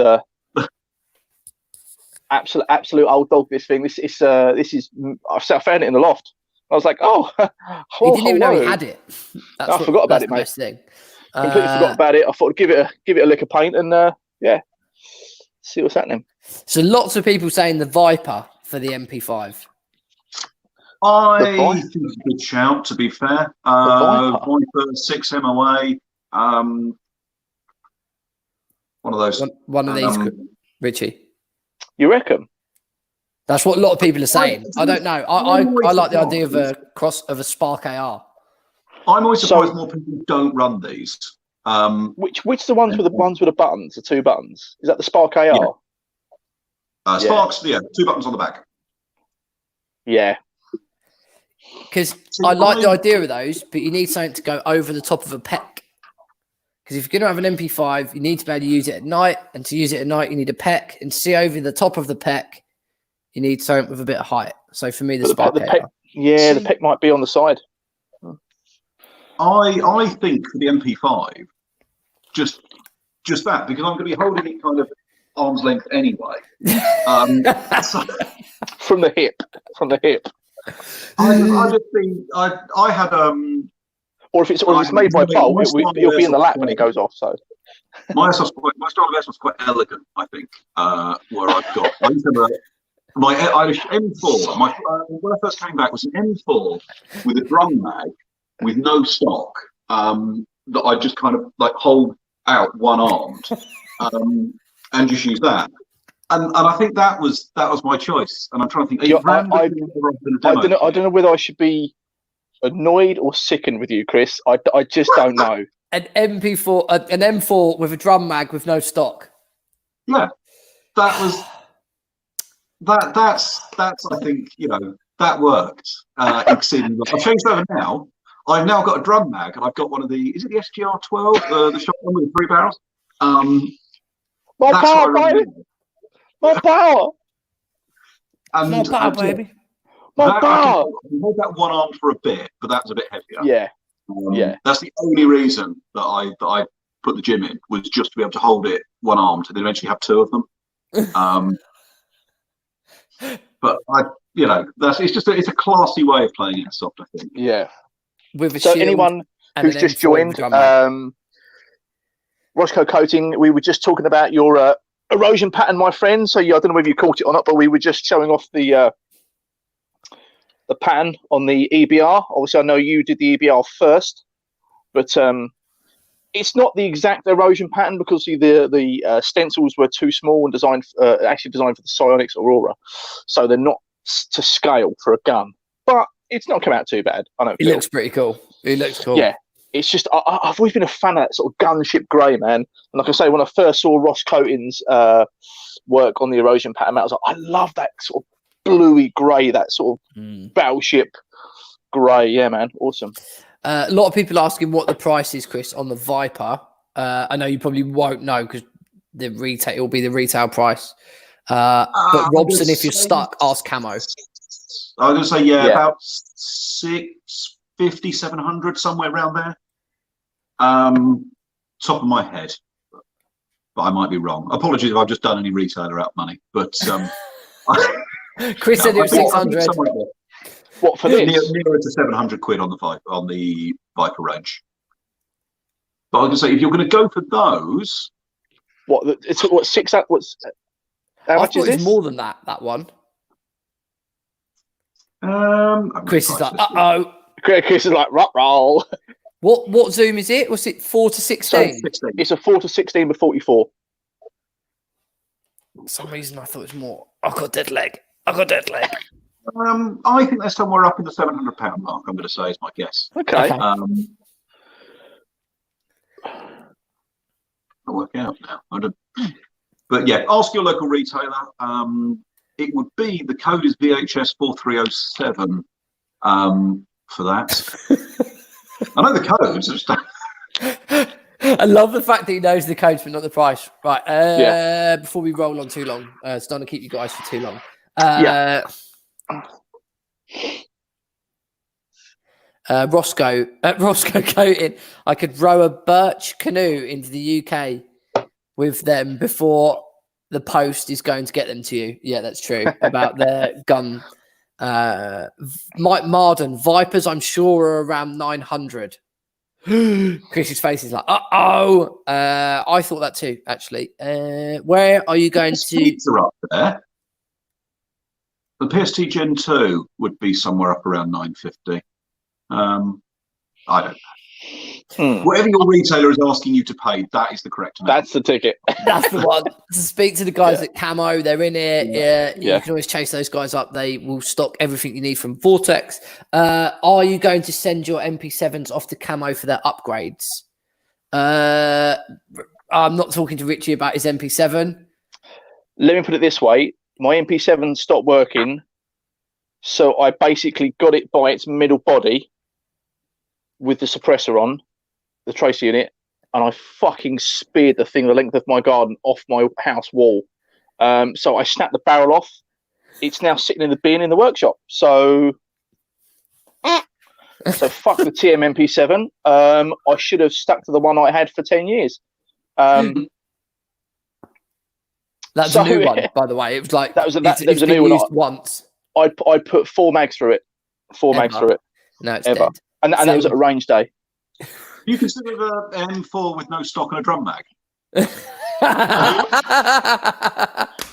absolute old dog. This thing. This is. I found it in the loft. I was like, oh, he didn't even know he had it. I forgot about it, mate. Thing. Completely forgot about it. I thought I'd give it a lick of paint and see what's happening. So lots of people saying the Viper for the MP5. I think it's a good shout, to be fair. Viper 6 MOA. One of those. One of these, Richie. You reckon? That's what a lot of people are saying. I don't know. I like the idea of a Spark AR. I'm always surprised more people don't run these. Which the ones with the buttons, the 2 buttons? Is that the Spark AR? Yeah. Sparks, 2 buttons on the back. Yeah. Because I like the idea of those, but you need something to go over the top of a pec. Because if you're going to have an MP5, you need to be able to use it at night. And to use it at night, you need a PEC. And to see over the top of the PEC, you need something with a bit of height. So for me, the PEC, the PEC might be on the side. I think for the MP5, just that, because I'm going to be holding it kind of arm's length anyway. So, from the hip. I just think I had or if it's made by Bolt, it'll be in the lap when it goes off. So my style of Airsoft's quite elegant, I think. Where I used to have I had an M4. When I first came back, was an M4 with a drum mag with no stock that I just kind of like hold out one-armed and just use that. And I think that was my choice. And I'm trying to think. I don't know whether I should be annoyed or sickened with you, Chris. I just don't know. An MP4, an M4 with a drum mag with no stock. Yeah, that was that's I think that worked exceedingly well. I've changed over now. I've now got a drum mag, and I've got one of the the SGR 12, the shotgun with the 3 barrels. My power, baby. My power. And More power, baby. My power. I can hold that one arm for a bit, but that's a bit heavier. Yeah. That's the only reason that I put the gym in, was just to be able to hold it one armed and then eventually have 2 of them. But it's a classy way of playing Airsoft, I think. Yeah. With a so shield anyone who's just joined, Roscoe Coating, we were just talking about your erosion pattern, my friend. So I don't know whether you caught it or not, but we were just showing off the pattern on the EBR. Obviously, I know you did the EBR first, but it's not the exact erosion pattern because the stencils were too small and actually designed for the Psionics Aurora, so they're not to scale for a gun. But it's not come out too bad. I don't. It looks pretty cool. It looks cool. Yeah, it's just I've always been a fan of that sort of gunship grey, man. And like I say, when I first saw Ross Coating's work on the erosion pattern, I was like, I love that sort of bluey grey, that sort of battleship grey. Yeah, man, awesome. A lot of people asking what the price is, Chris, on the Viper. I know you probably won't know because it will be the retail price. But Robson, if you're stuck, ask Camo. I was going to say, about 650, 700, somewhere around there. Top of my head, but I might be wrong. Apologies if I've just done any retailer out money, but Chris said it was 600. What for this? Nearer to 700 quid on the Viper range. But I was going to say, if you're going to go for those, what 6? How much is this? More than that one. Chris is like, Chris is like, roll. What zoom is it? Was it 4 to 16? It's a 4 to 16 with 44. For some reason, I thought it was more. I got dead leg. I think they're somewhere up in the £700 mark. I'm going to say is my guess. Okay. I'll work out now. But yeah, ask your local retailer. It would be, the code is VHS 4307 for that. I know the codes. I love the fact that he knows the codes but not the price. Right. Before we roll on too long, it's not to keep you guys for too long. Roscoe Coating. I could row a birch canoe into the UK with them before the post is going to get them to you. Yeah, that's true. About their gun. Mike Marden, Vipers, I'm sure, are around 900. Chris's face is like, I thought that too, actually. Where are you going to? Are up there. The PST Gen 2 would be somewhere up around 950. I don't know. Whatever your retailer is asking you to pay, that is the correct amount. That's the ticket. That's the one. To speak to the guys at Camo, they're in it. You can always chase those guys up. They will stock everything you need from Vortex. Are you going to send your MP7s off to Camo for their upgrades? I'm not talking to Richie about his MP7. Let me put it this way. My MP7 stopped working, so I basically got it by its middle body with the suppressor on, the tracer unit, and I fucking speared the thing the length of my garden off my house wall. So I snapped the barrel off. It's now sitting in the bin in the workshop. So fuck the TMMP7. I should have stuck to the one I had for 10 years. That's a new one, by the way. It was like that was a been new used one. Once. I put 4 mags through it. 4 mags through it. No, it's ever. dead. And that was at a range day. You consider the M4 with no stock and a drum mag?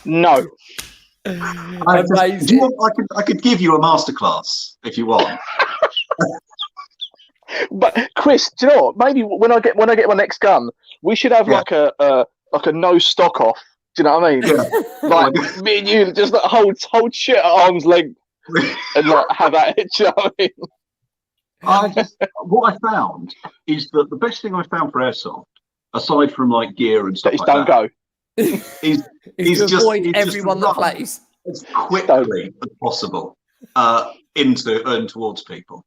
No. Amazing. I could give you a masterclass if you want. But Chris, do you know what? Maybe when I get my next gun, we should have like a no stock off. Do you know what I mean? Yeah. Like me and you just like hold shit at arm's length and like have at it. Do you know what I mean? What I found is that the best thing I found for airsoft, aside from like gear and stuff Is like don't that, go. is to avoid everyone that plays as quickly as possible into and towards people.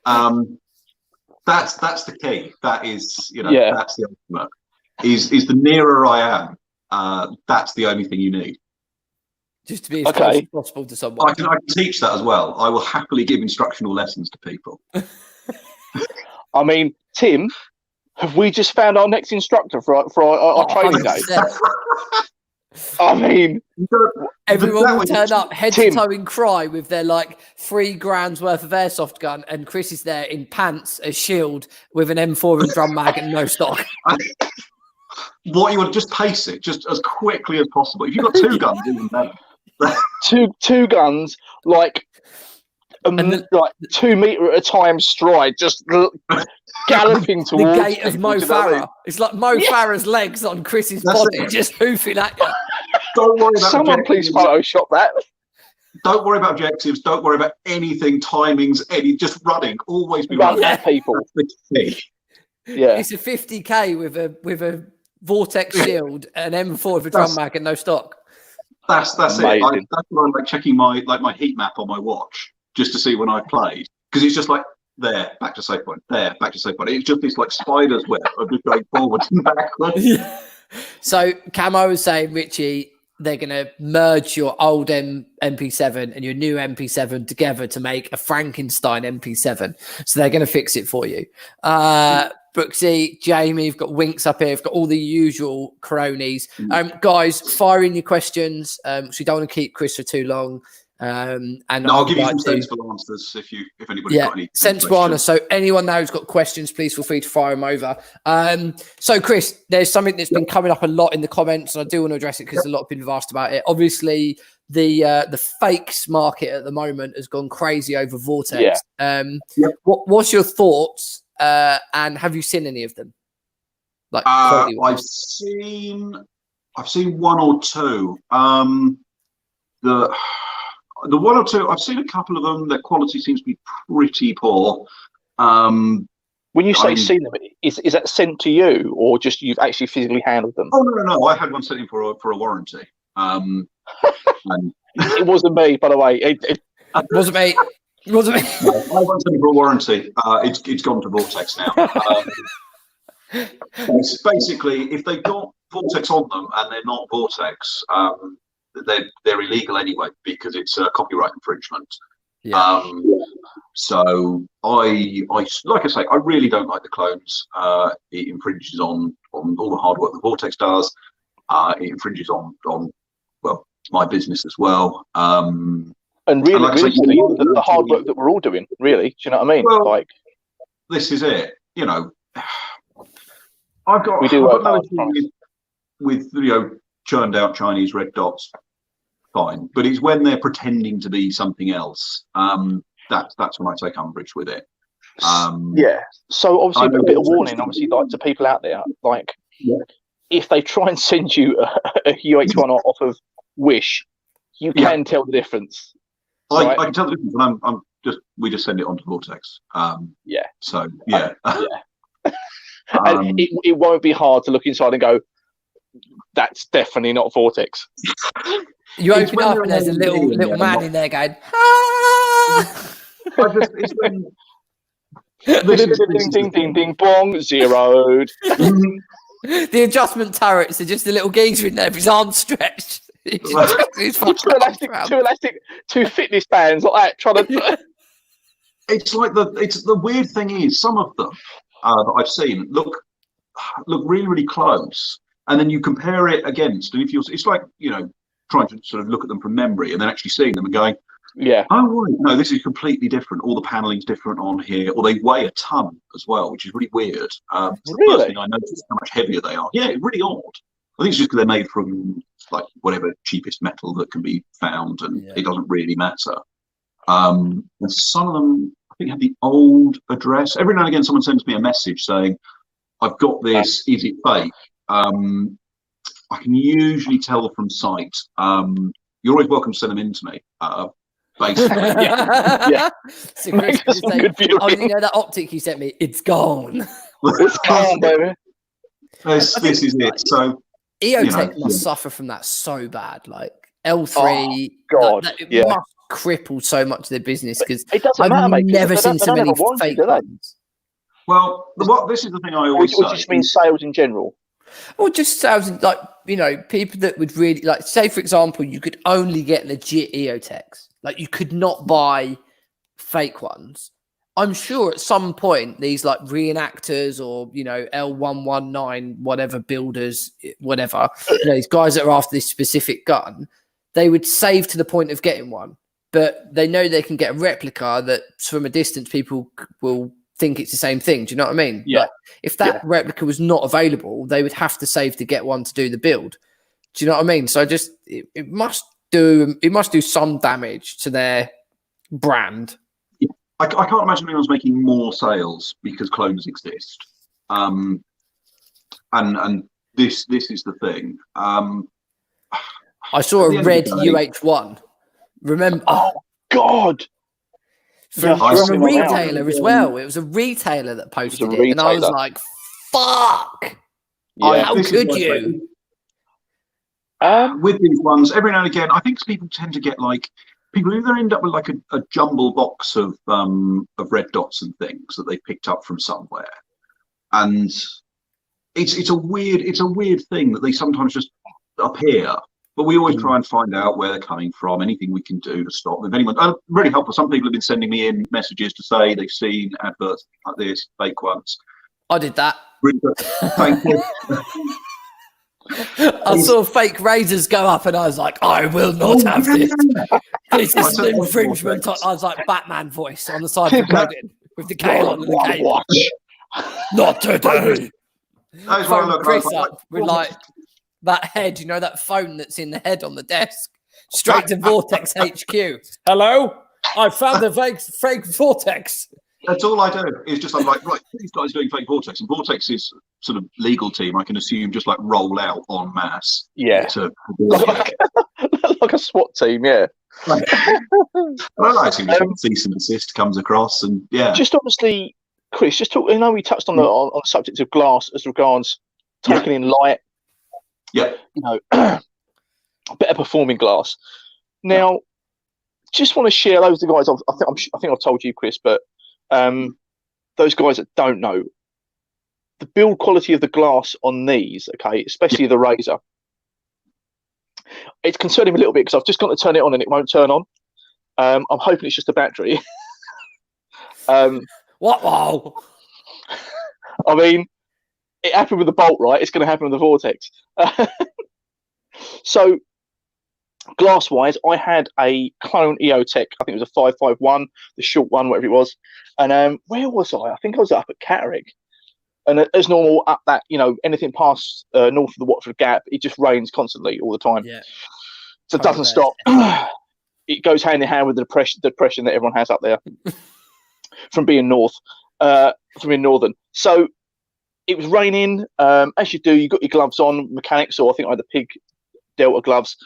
That's the key. That is, that's the ultimate. Is the nearer I am, that's the only thing you need. Just to be as close as possible to someone. I can teach that as well. I will happily give instructional lessons to people. I mean, Tim, have we just found our next instructor for our training day? I mean, everyone will turn up head to toe in cry with their like 3 grams worth of airsoft gun, and Chris is there in pants, a shield with an M4 and drum mag and no stock. What you want to just pace it just as quickly as possible. If you've got 2 guns, even better. two guns, like 2 meter at a time stride, just galloping towards the gait of Mo Farah. It's like Mo Farah's legs on Chris's body, just hoofing at you. Don't worry about someone please Photoshop that. Don't worry about objectives. Don't worry about anything, timings, just running. Always be running at people. Yeah, it's a 50k with a Vortex shield, an M4 with a drum mag and no stock. That's it. That's when I'm like checking my heat map on my watch just to see when I've played, because it's just like there, back to safe point, there, back to safe point. It's just this like spider's web of just going forwards and backwards. So Camo was saying, Richie, they're going to merge your old MP7 and your new MP7 together to make a Frankenstein MP7. So they're going to fix it for you. Brooksy, Jamie, you've got Winks up here. You've got all the usual cronies. Guys, fire in your questions. So you don't want to keep Chris for too long. And I'll give you some sensible answers if anybody's got any sensible answers. So anyone now who's got questions, please feel free to fire them over. So Chris, there's something that's been coming up a lot in the comments, and I do want to address it because a lot of people have asked about it. Obviously, the fakes market at the moment has gone crazy over Vortex. What's your thoughts? And have you seen any of them? Like I've seen 1 or 2. The 1 or 2, I've seen a couple of them. Their quality seems to be pretty poor. When you say seen them, is that sent to you, or just you've actually physically handled them? Oh no! I had one sent in for a warranty. And it wasn't me, by the way. It wasn't me. It wasn't me. No, I had one sent in for a warranty. It's gone to Vortex now. Basically, if they've got Vortex on them and they're not Vortex, they're illegal anyway because it's a copyright infringement. So I like I say, I really don't like the clones. It infringes on all the hard work that Vortex does. It infringes on my business as well. And really, the hard work that we're all doing, really. Do you know what I mean? Well, this is it. I've got with churned out Chinese red dots, fine. But it's when they're pretending to be something else. That's when I take umbrage with it. So obviously a bit of warning, obviously, like to people out there, like if they try and send you a UH1 off of Wish, you can tell the difference. I can tell the difference when we just send it on to Vortex. So and it won't be hard to look inside and go, that's definitely not Vortex. You open up and there's a little man in there going, Ding, ding, ding, ding, bong, zeroed. The adjustment turrets are just a little geezer in there with his arms stretched. Two elastic, two fitness bands like that, trying to. It's like the weird thing is some of them that I've seen look really, really close, and then you compare it against, and if you're, it's like, you know, trying to sort of look at them from memory and then actually seeing them and going, yeah, oh right, no, this is completely different. All the panelling's different on here, or they weigh a ton as well, which is really weird. It's the first thing I noticed how much heavier they are. Yeah, really odd. I think it's just because they're made from like whatever cheapest metal that can be found, and it doesn't really matter. And some of them, I think, have the old address. Every now and again, someone sends me a message saying, "I've got this. Is it fake?" I can usually tell from sight. You're always welcome to send them in to me. Basically, yeah. So Chris, oh, you know that optic you sent me? It's gone. It's gone, baby. This is it. So EOTech must suffer from that so bad. Like L3, it must cripple so much of their business, because I've never seen so many fake ones. Well, this is the thing I always say. Or just mean sales in general. Or just sales, like, you know, people that would really, like, say, for example, you could only get legit EOTechs. Like, you could not buy fake ones. I'm sure at some point, these, like, reenactors or, you know, L119, whatever, builders, whatever, you know, these guys that are after this specific gun, they would save to the point of getting one. But they know they can get a replica that, from a distance, people will think it's the same thing. Do you know what I mean? Yeah. Like, if that replica was not available, they would have to save to get one to do the build. Do you know what I mean? So it must do some damage to their brand. Yeah. I can't imagine anyone's making more sales because clones exist. And this is the thing. I saw a red UH1. Remember? Oh God! From a retailer as well. It was a retailer that posted it, and I was like, "Fuck! Yeah, how could you?" With these ones, every now and again, I think people tend to get like people either end up with like a jumble box of red dots and things that they picked up from somewhere, and it's a weird thing that they sometimes just appear. But we always try and find out where they're coming from, anything we can do to stop them. If anyone, really helpful. Some people have been sending me in messages to say they've seen adverts like this, fake ones. I did that. Really good. Thank you. I saw fake razors go up, and I was like, I will not have this. This is an infringement. I was like Batman voice on the side of the building with the K on the cape. Not today. Phone Chris up with like that head, you know, that phone that's in the head on the desk, straight to Vortex HQ. Hello, I found the fake Vortex. That's all I do. Is just I'm like, right, these guys are doing fake Vortex, and Vortex's sort of legal team, I can assume, just like roll out en masse. Yeah, like a SWAT team. Yeah. Right. Well, I think cease and desist comes across, and Just obviously, Chris, just talk. I know we touched on the subject of glass as regards taking in light. Yeah, you know, better performing glass. Now, just want to share those the guys. I think I've told you, Chris, but those guys that don't know the build quality of the glass on these, okay, especially the Razor, it's concerning me a little bit because I've just got to turn it on and it won't turn on. I'm hoping it's just a battery. What? Wow. I mean, it happened with the Bolt, right? It's going to happen with the Vortex. So, glass-wise, I had a clone EOTech. I think it was a 551, the short one, whatever it was. And where was I? I think I was up at Catterick. And as normal, up that, you know, anything past north of the Watford Gap, it just rains constantly all the time. Yeah. So it doesn't stop. It goes hand in hand with the depression that everyone has up there from being northern. So it was raining. As you do, you got your gloves on, mechanics, or I think I had the Pig Delta gloves,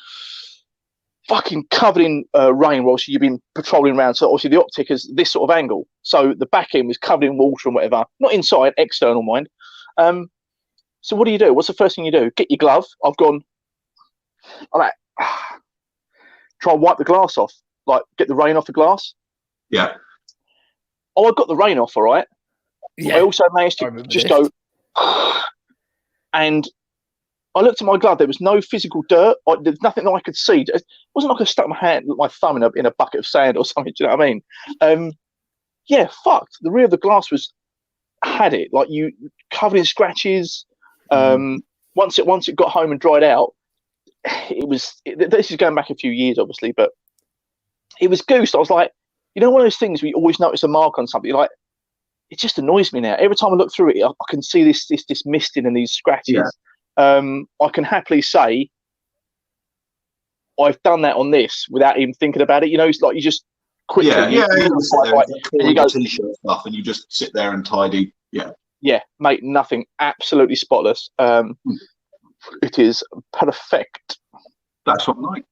fucking covered in rain whilst you've been patrolling around. So obviously the Optic is this sort of angle. So the back end was covered in water and whatever. Not inside, external, mind. So what do? What's the first thing you do? Get your glove. I've gone, I'm like, try and wipe the glass off. Like, get the rain off the glass. Yeah. Oh, I got the rain off, all right. Yeah. I also managed to just go, and I looked at my glove. There was no physical dirt. There's nothing that I could see. It wasn't like I stuck my thumb in a bucket of sand or something. Do you know what I mean? Yeah, fucked. The rear of the glass had it, like, you covered in scratches. Once it got home and dried out, this is going back a few years, obviously, but it was goosed. I was like, you know, one of those things where you always notice a mark on something, like, it just annoys me now. Every time I look through it, I can see this misting and these scratches. I can happily say I've done that on this without even thinking about it. You know, it's like you just quickly. You go t-shirt stuff, and you just sit there and tidy. Yeah, mate, nothing. Absolutely spotless. It is perfect. That's what I like.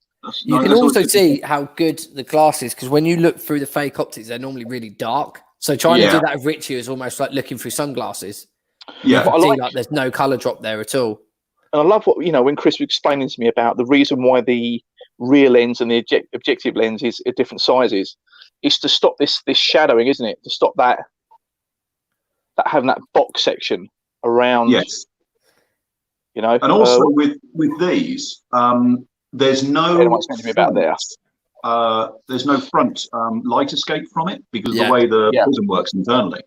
You can also see how good the glass is, because when you look through the fake optics, they're normally really dark. So trying to do that with Richie is almost like looking through sunglasses. Yeah, you can see like there's no color drop there at all. And I love what, when Chris was explaining to me about the reason why the rear lens and the objective lens is at different sizes, is to stop this shadowing, isn't it? To stop that having that box section around. Yes. And also with these, there's no there's no front light escape from it, because of the way the prism works internally,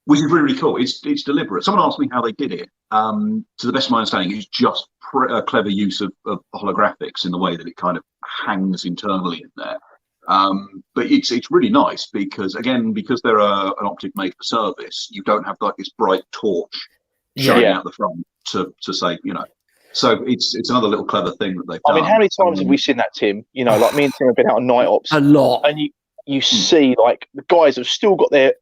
which is really, really cool. It's deliberate. Someone asked me how they did it. To the best of my understanding, it's just a clever use of holographics in the way that it kind of hangs internally in there. But it's really nice because they're an optic made for service, you don't have like this bright torch showing out the front to say, so it's another little clever thing that they've done. I mean, how many times have we seen that, Tim? Like me and Tim have been out on night ops a lot, and you see like the guys have still got their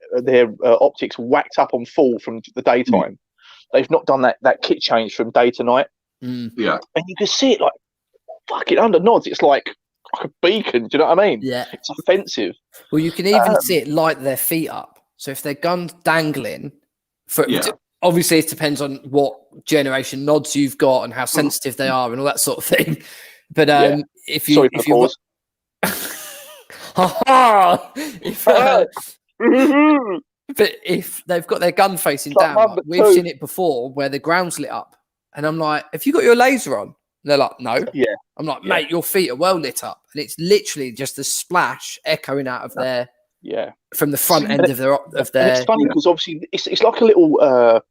optics whacked up on full from the daytime. They've not done that kit change from day to night. Yeah, and you can see it like fucking under nods. It's like a beacon. Do you know what I mean? Yeah, it's offensive. Well, you can even see it light their feet up. So if their gun's dangling, obviously it depends on what generation nods you've got and how sensitive they are and all that sort of thing. But if you but if they've got their gun facing down, like, we've seen it before where the ground's lit up, and I'm like, "Have you got your laser on?" And they're like, "No." Yeah. I'm like, "Mate, your feet are well lit up," and it's literally just a splash echoing out of their from the front end of their. And it's funny because obviously it's like a little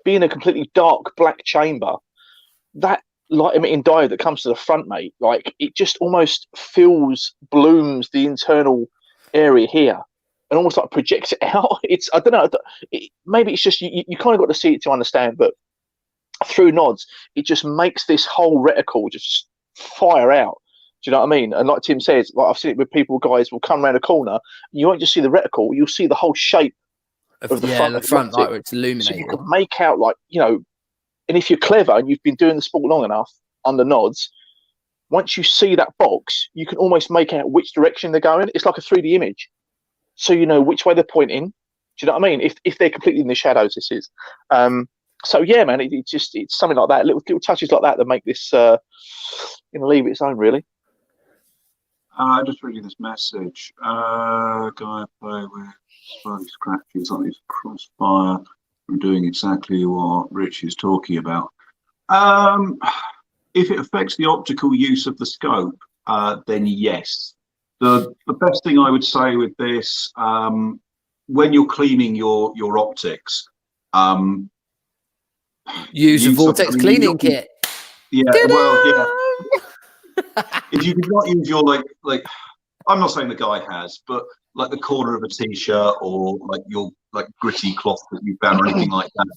being a completely dark black chamber. That light emitting diode that comes to the front, mate, like it just almost blooms the internal area here and almost like projects it out. I don't know, maybe it's just you kind of got to see it to understand, but through nods it just makes this whole reticle just fire out. Do you know what I mean? And like Tim says, like I've seen it with people, guys will come around a corner and you won't just see the reticle, you'll see the whole shape of the front light where it's illuminating. So you can make out, like, and if you're clever and you've been doing the sport long enough under nods, once you see that box, you can almost make out which direction they're going. It's like a 3D image. So you know which way they're pointing. Do you know what I mean? If they're completely in the shadows, this is. So yeah, man, it's something like that. Little touches like that make this leave its own, really. Just reading this message. Guy play with slightly scratches on his crossfire from doing exactly what Rich is talking about. If it affects the optical use of the scope, then yes. The best thing I would say with this, when you're cleaning your optics, use a Vortex cleaning kit. Yeah, well, yeah. If you do not use your like, I'm not saying the guy has, but like the corner of a t-shirt or like your gritty cloth that you found or anything like that,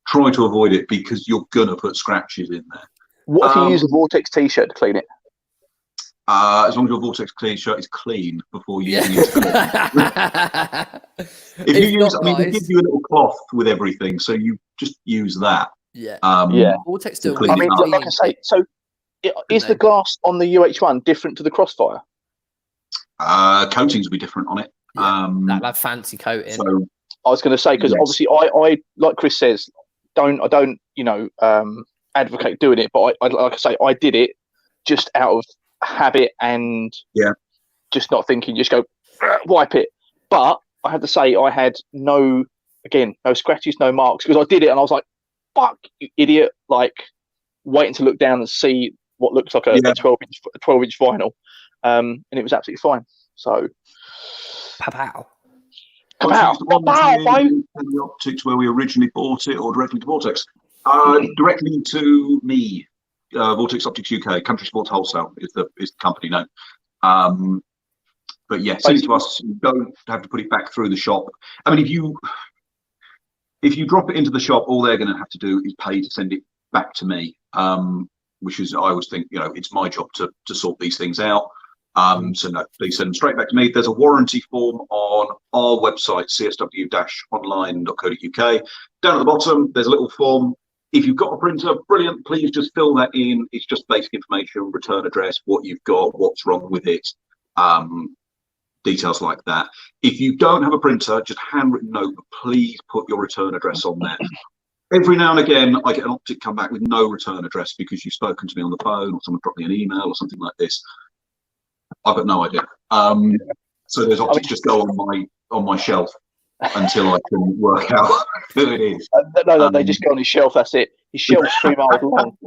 try to avoid it because you're gonna put scratches in there. What if you use a Vortex t-shirt to clean it? As long as your Vortex t-shirt is clean before using it. If you use, they give you a little cloth with everything, so you just use that. Yeah. Vortex still. I mean, like I say, so is the glass on the UH1 different to the Crossfire? Coatings will be different on it. That fancy coating. So, I was going to say, because obviously I like Chris says, I don't advocate doing it, but I like I say, I did it just out of habit and just not thinking, just go wipe it. But I have to say, I had no again, no scratches, no marks, because I did it and I was like, "Fuck, you idiot!" Like waiting to look down and see what looks like a 12-inch vinyl, and it was absolutely fine. So, Pow. The Optics where we originally bought it, or directly to Vortex? Directly to me. Vortex Optics UK, Country Sports Wholesale is the company name. But yeah, send it to us. You don't have to put it back through the shop. I mean, if you drop it into the shop, all they're going to have to do is pay to send it back to me, which is, I always think, it's my job to sort these things out. So no, please send them straight back to me. There's a warranty form on our website, csw-online.co.uk. Down at the bottom, there's a little form. If you've got a printer, brilliant, please just fill that in. It's just basic information, return address, what you've got, what's wrong with it, details like that. If you don't have a printer, just handwritten note, but please put your return address on there. Every now and again, I get an Optic come back with no return address because you've spoken to me on the phone or someone dropped me an email or something like this. I've got no idea. So those Optics just go on my shelf until I can work out who it is. No, they just go on his shelf. That's it. His shelf's 3 miles long.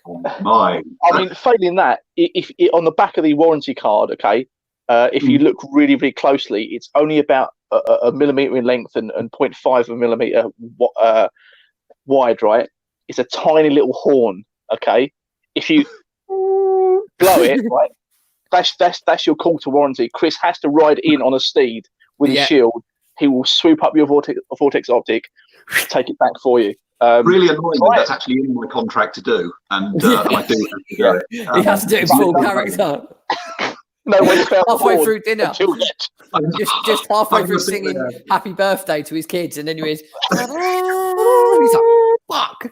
I mean, failing that, if on the back of the warranty card, okay, if you look really, really closely, it's only about a millimeter in length and 0.5 of a millimeter wide, right? It's a tiny little horn, okay? If you blow it, right, that's your call to warranty. Chris has to ride in on a steed with his shield. He will swoop up your Vortex Optic, take it back for you. Really annoying that that's actually in my contract to do, and I do have to do it. He has to do it full character. No one's felt halfway through dinner, just halfway through singing "Happy Birthday" to his kids, and then he's like, "Fuck!"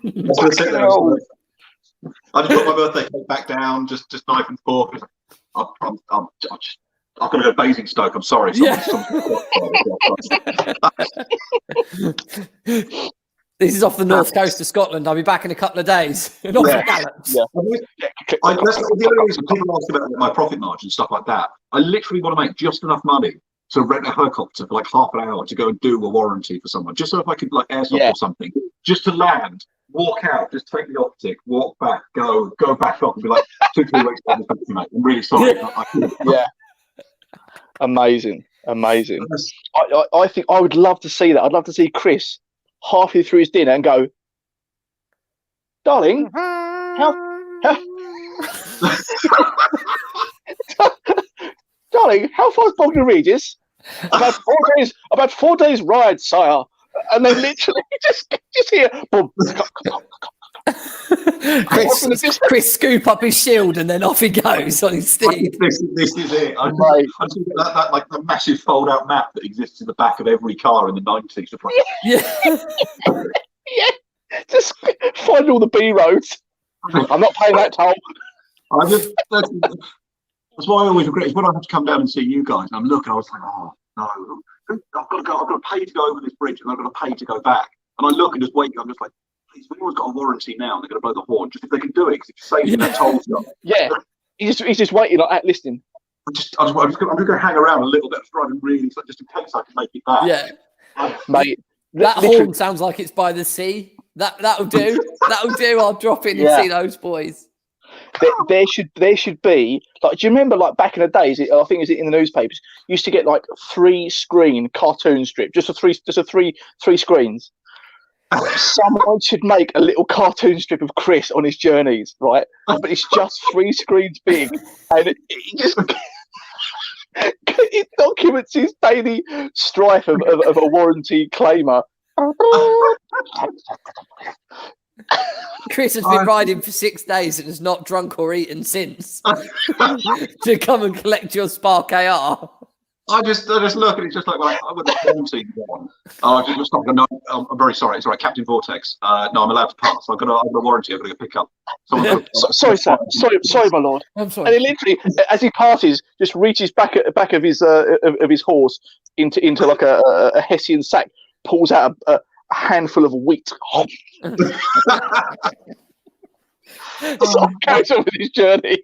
I just put my birthday cake back down, just knife and fork. I've got to go to Basingstoke. I'm sorry. This is off the north coast of Scotland. I'll be back in a couple of days. That's the only reason people ask about my profit margin, stuff like that. I literally want to make just enough money to rent a helicopter for like half an hour to go and do a warranty for someone, just so if I could like airsoft or something, just to land, walk out, just take the Optic, walk back, go back up, and be like 2-3 weeks later, mate. I'm really sorry. Amazing. I think I would love to see that. I'd love to see Chris halfway through his dinner and go, "Darling, darling, how far is Bognor Regis?" About 4 days ride, sire. And then literally just hear boom. Chris scoop up his shield and then off he goes on his steed. This is it. I just that like the massive fold-out map that exists in the back of every car in the 90s. Just find all the B roads. I'm not paying that toll. That's why I always regret is when I have to come down and see you guys. And I'm looking, I was like, oh no, I've got to pay to go over this bridge, and I've got to pay to go back. And I look and just wait. I'm just like, please, if anyone's got a warranty now, and they're going to blow the horn. Just if they can do it, because it's saving that toll stuff. Yeah, he's just waiting like that, listening. I'm just going to hang around a little bit, driving really, just in case I can make it back. Yeah, mate. That horn sounds like it's by the sea. That'll do. That'll do. I'll drop in and see those boys. There should be like. Do you remember like back in the days? I think it was in the newspapers. Used to get like 3-screen cartoon strip, just a three screens. Someone should make a little cartoon strip of Chris on his journeys, right? But it's just 3 screens big, and it just it documents his daily strife of a warranty claimer. Chris has been riding for 6 days and has not drunk or eaten since to come and collect your Spark AR. I just look and it's just like I'm with the quarantine on. I'm very sorry. It's all right, Captain Vortex. No, I'm allowed to pass. I've got a warranty. I've got to go pick up. Sorry, sir. Sorry, my lord. I'm sorry. And he literally, as he passes, just reaches back of his horse into like a Hessian sack, pulls out a handful of wheat. So carries on with his journey.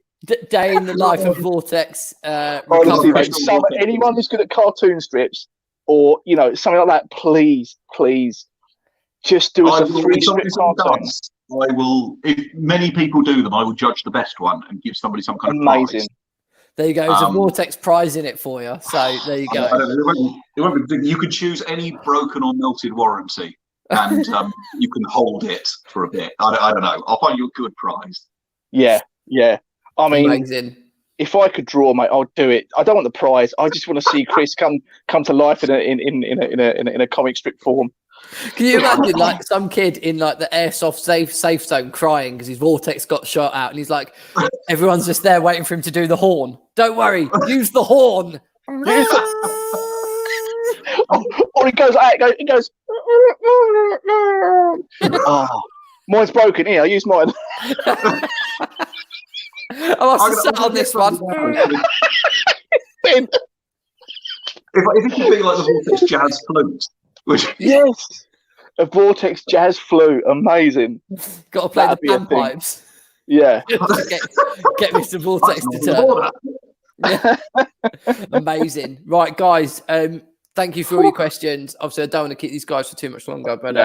Day in the life of Vortex. Honestly, anyone who's good at cartoon strips or something like that, please just do us a 3-strip cartoon. I will. If many people do them, I will judge the best one and give somebody some kind of Amazing. prize. There you go. There's a Vortex prize in it for you. So there you go. You could choose any broken or melted warranty, and you can hold it for a bit. I don't know. I'll find you a good prize. Yeah. I mean, amazing. If I could draw, mate, I'll do it. I don't want the prize. I just want to see Chris come to life in a comic strip form. Can you imagine like some kid in like the airsoft safe zone crying because his Vortex got shot out, and he's like, everyone's just there waiting for him to do the horn. Don't worry, use the horn. Or he goes, oh, mine's broken. Here, I use mine. I must have sat on this one. If it could be like the Vortex jazz flute. Yes, a Vortex jazz flute, amazing. Got to play the panpipes. Yeah, get Mr. Vortex to turn. Amazing, right, guys? Thank you for all your questions. Obviously, I don't want to keep these guys for too much longer, but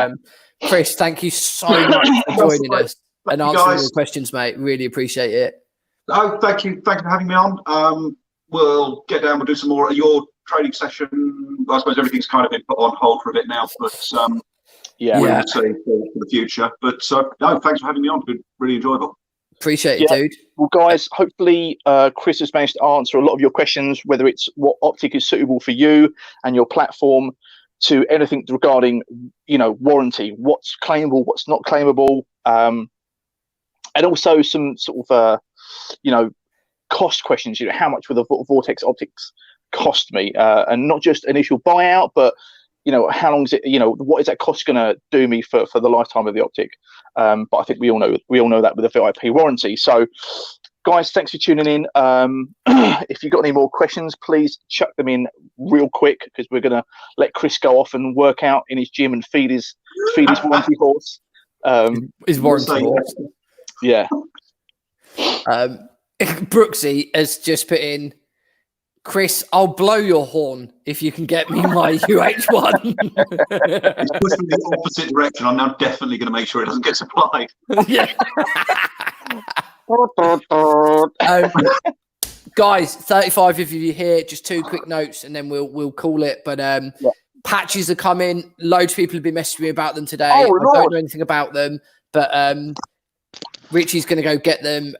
Chris, thank you so much for joining us and answering your questions, mate. Really appreciate it. Oh, thank you for having me on. We'll get down. We'll do some more at your training session. I suppose everything's kind of been put on hold for a bit now, but we'll see for the future. But no, thanks for having me on. It's been really enjoyable. Appreciate it, dude. Well, guys, hopefully Chris has managed to answer a lot of your questions, whether it's what optic is suitable for you and your platform, to anything regarding, warranty, what's claimable, what's not claimable, and also some sort of, cost questions. How much will the Vortex Optics cost me, and not just initial buyout, but how long is it? What is that cost going to do me for the lifetime of the optic? But I think we all know that with a VIP warranty. So, guys, thanks for tuning in. If you've got any more questions, please chuck them in real quick, because we're going to let Chris go off and work out in his gym and feed his warranty horse. His warranty horse. Yeah. Brooksy has just put in, Chris, I'll blow your horn if you can get me my UH1. It's pushed in the opposite direction. I'm now definitely going to make sure it doesn't get supplied. Yeah. Guys, 35 of you here. Just 2 quick notes, and then we'll call it. But patches are coming. Loads of people have been messaging me about them today. I don't know anything about them, but Richie's going to go get them.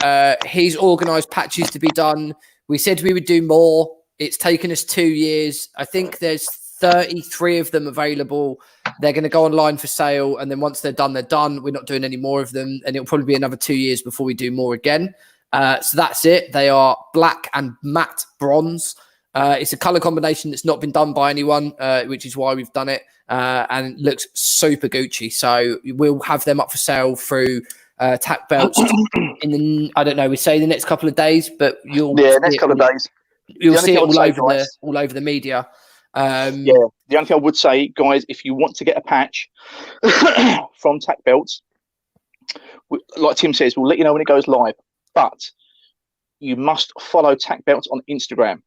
He's organised patches to be done. We said we would do more. It's taken us 2 years. I think there's 33 of them available. They're going to go online for sale. And then once they're done, they're done. We're not doing any more of them. And it'll probably be another 2 years before we do more again. So that's it. They are black and matte bronze. It's a colour combination that's not been done by anyone, which is why we've done it. And it looks super Gucci. So we'll have them up for sale through tack belts in the, I don't know, we say the next couple of days, but next couple of days. You'll see it all over the media. The only thing I would say, guys, if you want to get a patch from tack belts, like Tim says, we'll let you know when it goes live, but you must follow tack belts on Instagram.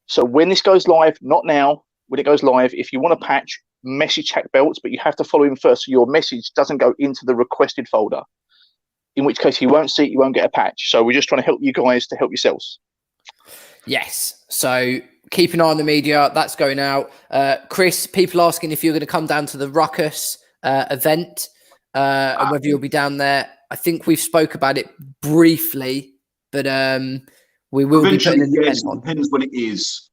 So when this goes live, not now, when it goes live, if you want a patch, message tack belts, but you have to follow him first, so your message doesn't go into the requested folder, in which case you won't see it, you won't get a patch. So we're just trying to help you guys to help yourselves. Yes, so keep an eye on the media. That's going out. Chris, people asking if you're going to come down to the Ruckus event, and whether you'll be down there. I think we've spoke about it briefly, but we will be putting an event on. Depends when it is.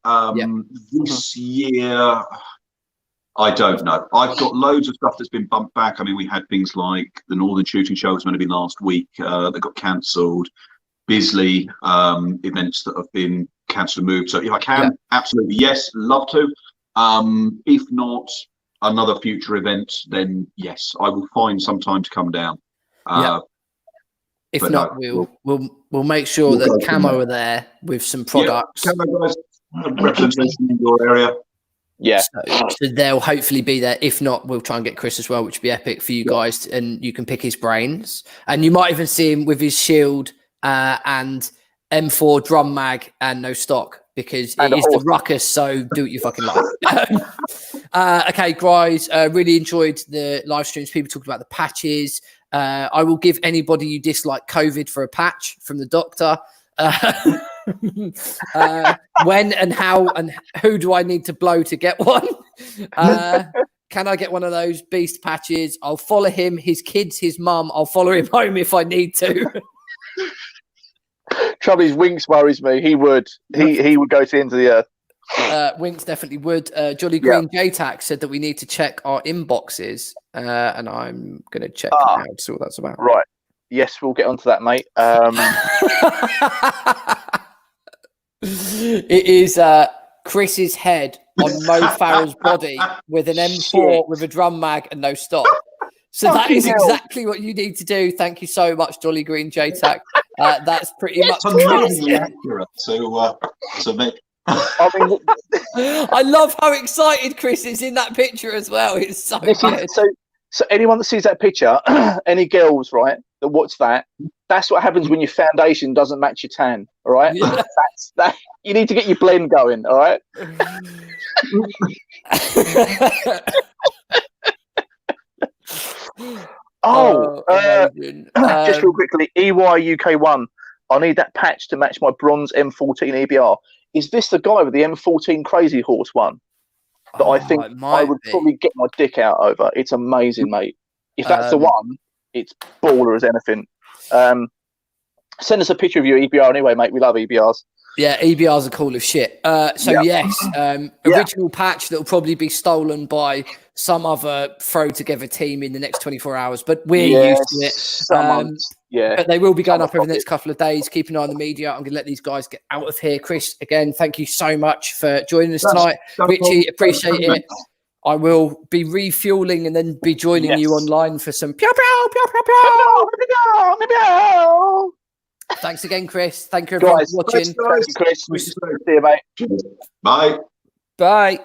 This year, I don't know. I've got loads of stuff that's been bumped back. I mean, we had things like the Northern Shooting Show was meant to be last week. That got cancelled. Bisley events that have been cancelled and moved. So if I can, absolutely yes, love to. If not, another future event, then yes, I will find some time to come down. If not, we'll make sure that Camo are there with some products. Camo guys, representation in your area. Yeah, so they'll hopefully be there. If not, we'll try and get Chris as well, which would be epic for you guys, and you can pick his brains. And you might even see him with his shield and M4 drum mag and no stock, because it is the ruckus, so do what you fucking like. Okay, guys, really enjoyed the live streams. People talking about the patches. I will give anybody you dislike COVID for a patch from the doctor. When and how and who do I need to blow to get one? Can I get one of those beast patches? I'll follow him, his kids, his mum. I'll follow him home if I need to. Trouble is, Winks worries me. He would. He would go to the end of the earth. Winks definitely would. Jolly Green JTAC said that we need to check our inboxes, and I'm going to check now to see what that's about. Right. Yes, we'll get onto that, mate. It is Chris's head on Mo Farah's body with an M4 with a drum mag and no stock. So that is exactly what you need to do. Thank you so much, Jolly Green JTAC. That's pretty much accurate to me. I love how excited Chris is in that picture as well. It's so good. So anyone that sees that picture, any girls, right, that watch that, that's what happens when your foundation doesn't match your tan, all right? Yeah. That you need to get your blend going, all right? Just real quickly, EY UK1. I need that patch to match my bronze M14 EBR. Is this the guy with the M14 Crazy Horse one that I think I would probably get my dick out over? It's amazing, mate. If that's the one, it's baller as anything. Send us a picture of your EBR anyway, mate. We love EBRs. Yeah, EBRs are cool as shit. Original patch that will probably be stolen by some other throw together team in the next 24 hours, but we're used to it. But they will be going up over the next couple of days. Keep an eye on the media. I'm going to let these guys get out of here. Chris, again, thank you so much for joining us tonight. Richie, appreciate it. I will be refueling and then be joining you online for some pew pew pew pew pew pew pew. Thanks again, Chris. Thank you everyone for watching. Thank you, Chris. See you, mate. Bye. Bye.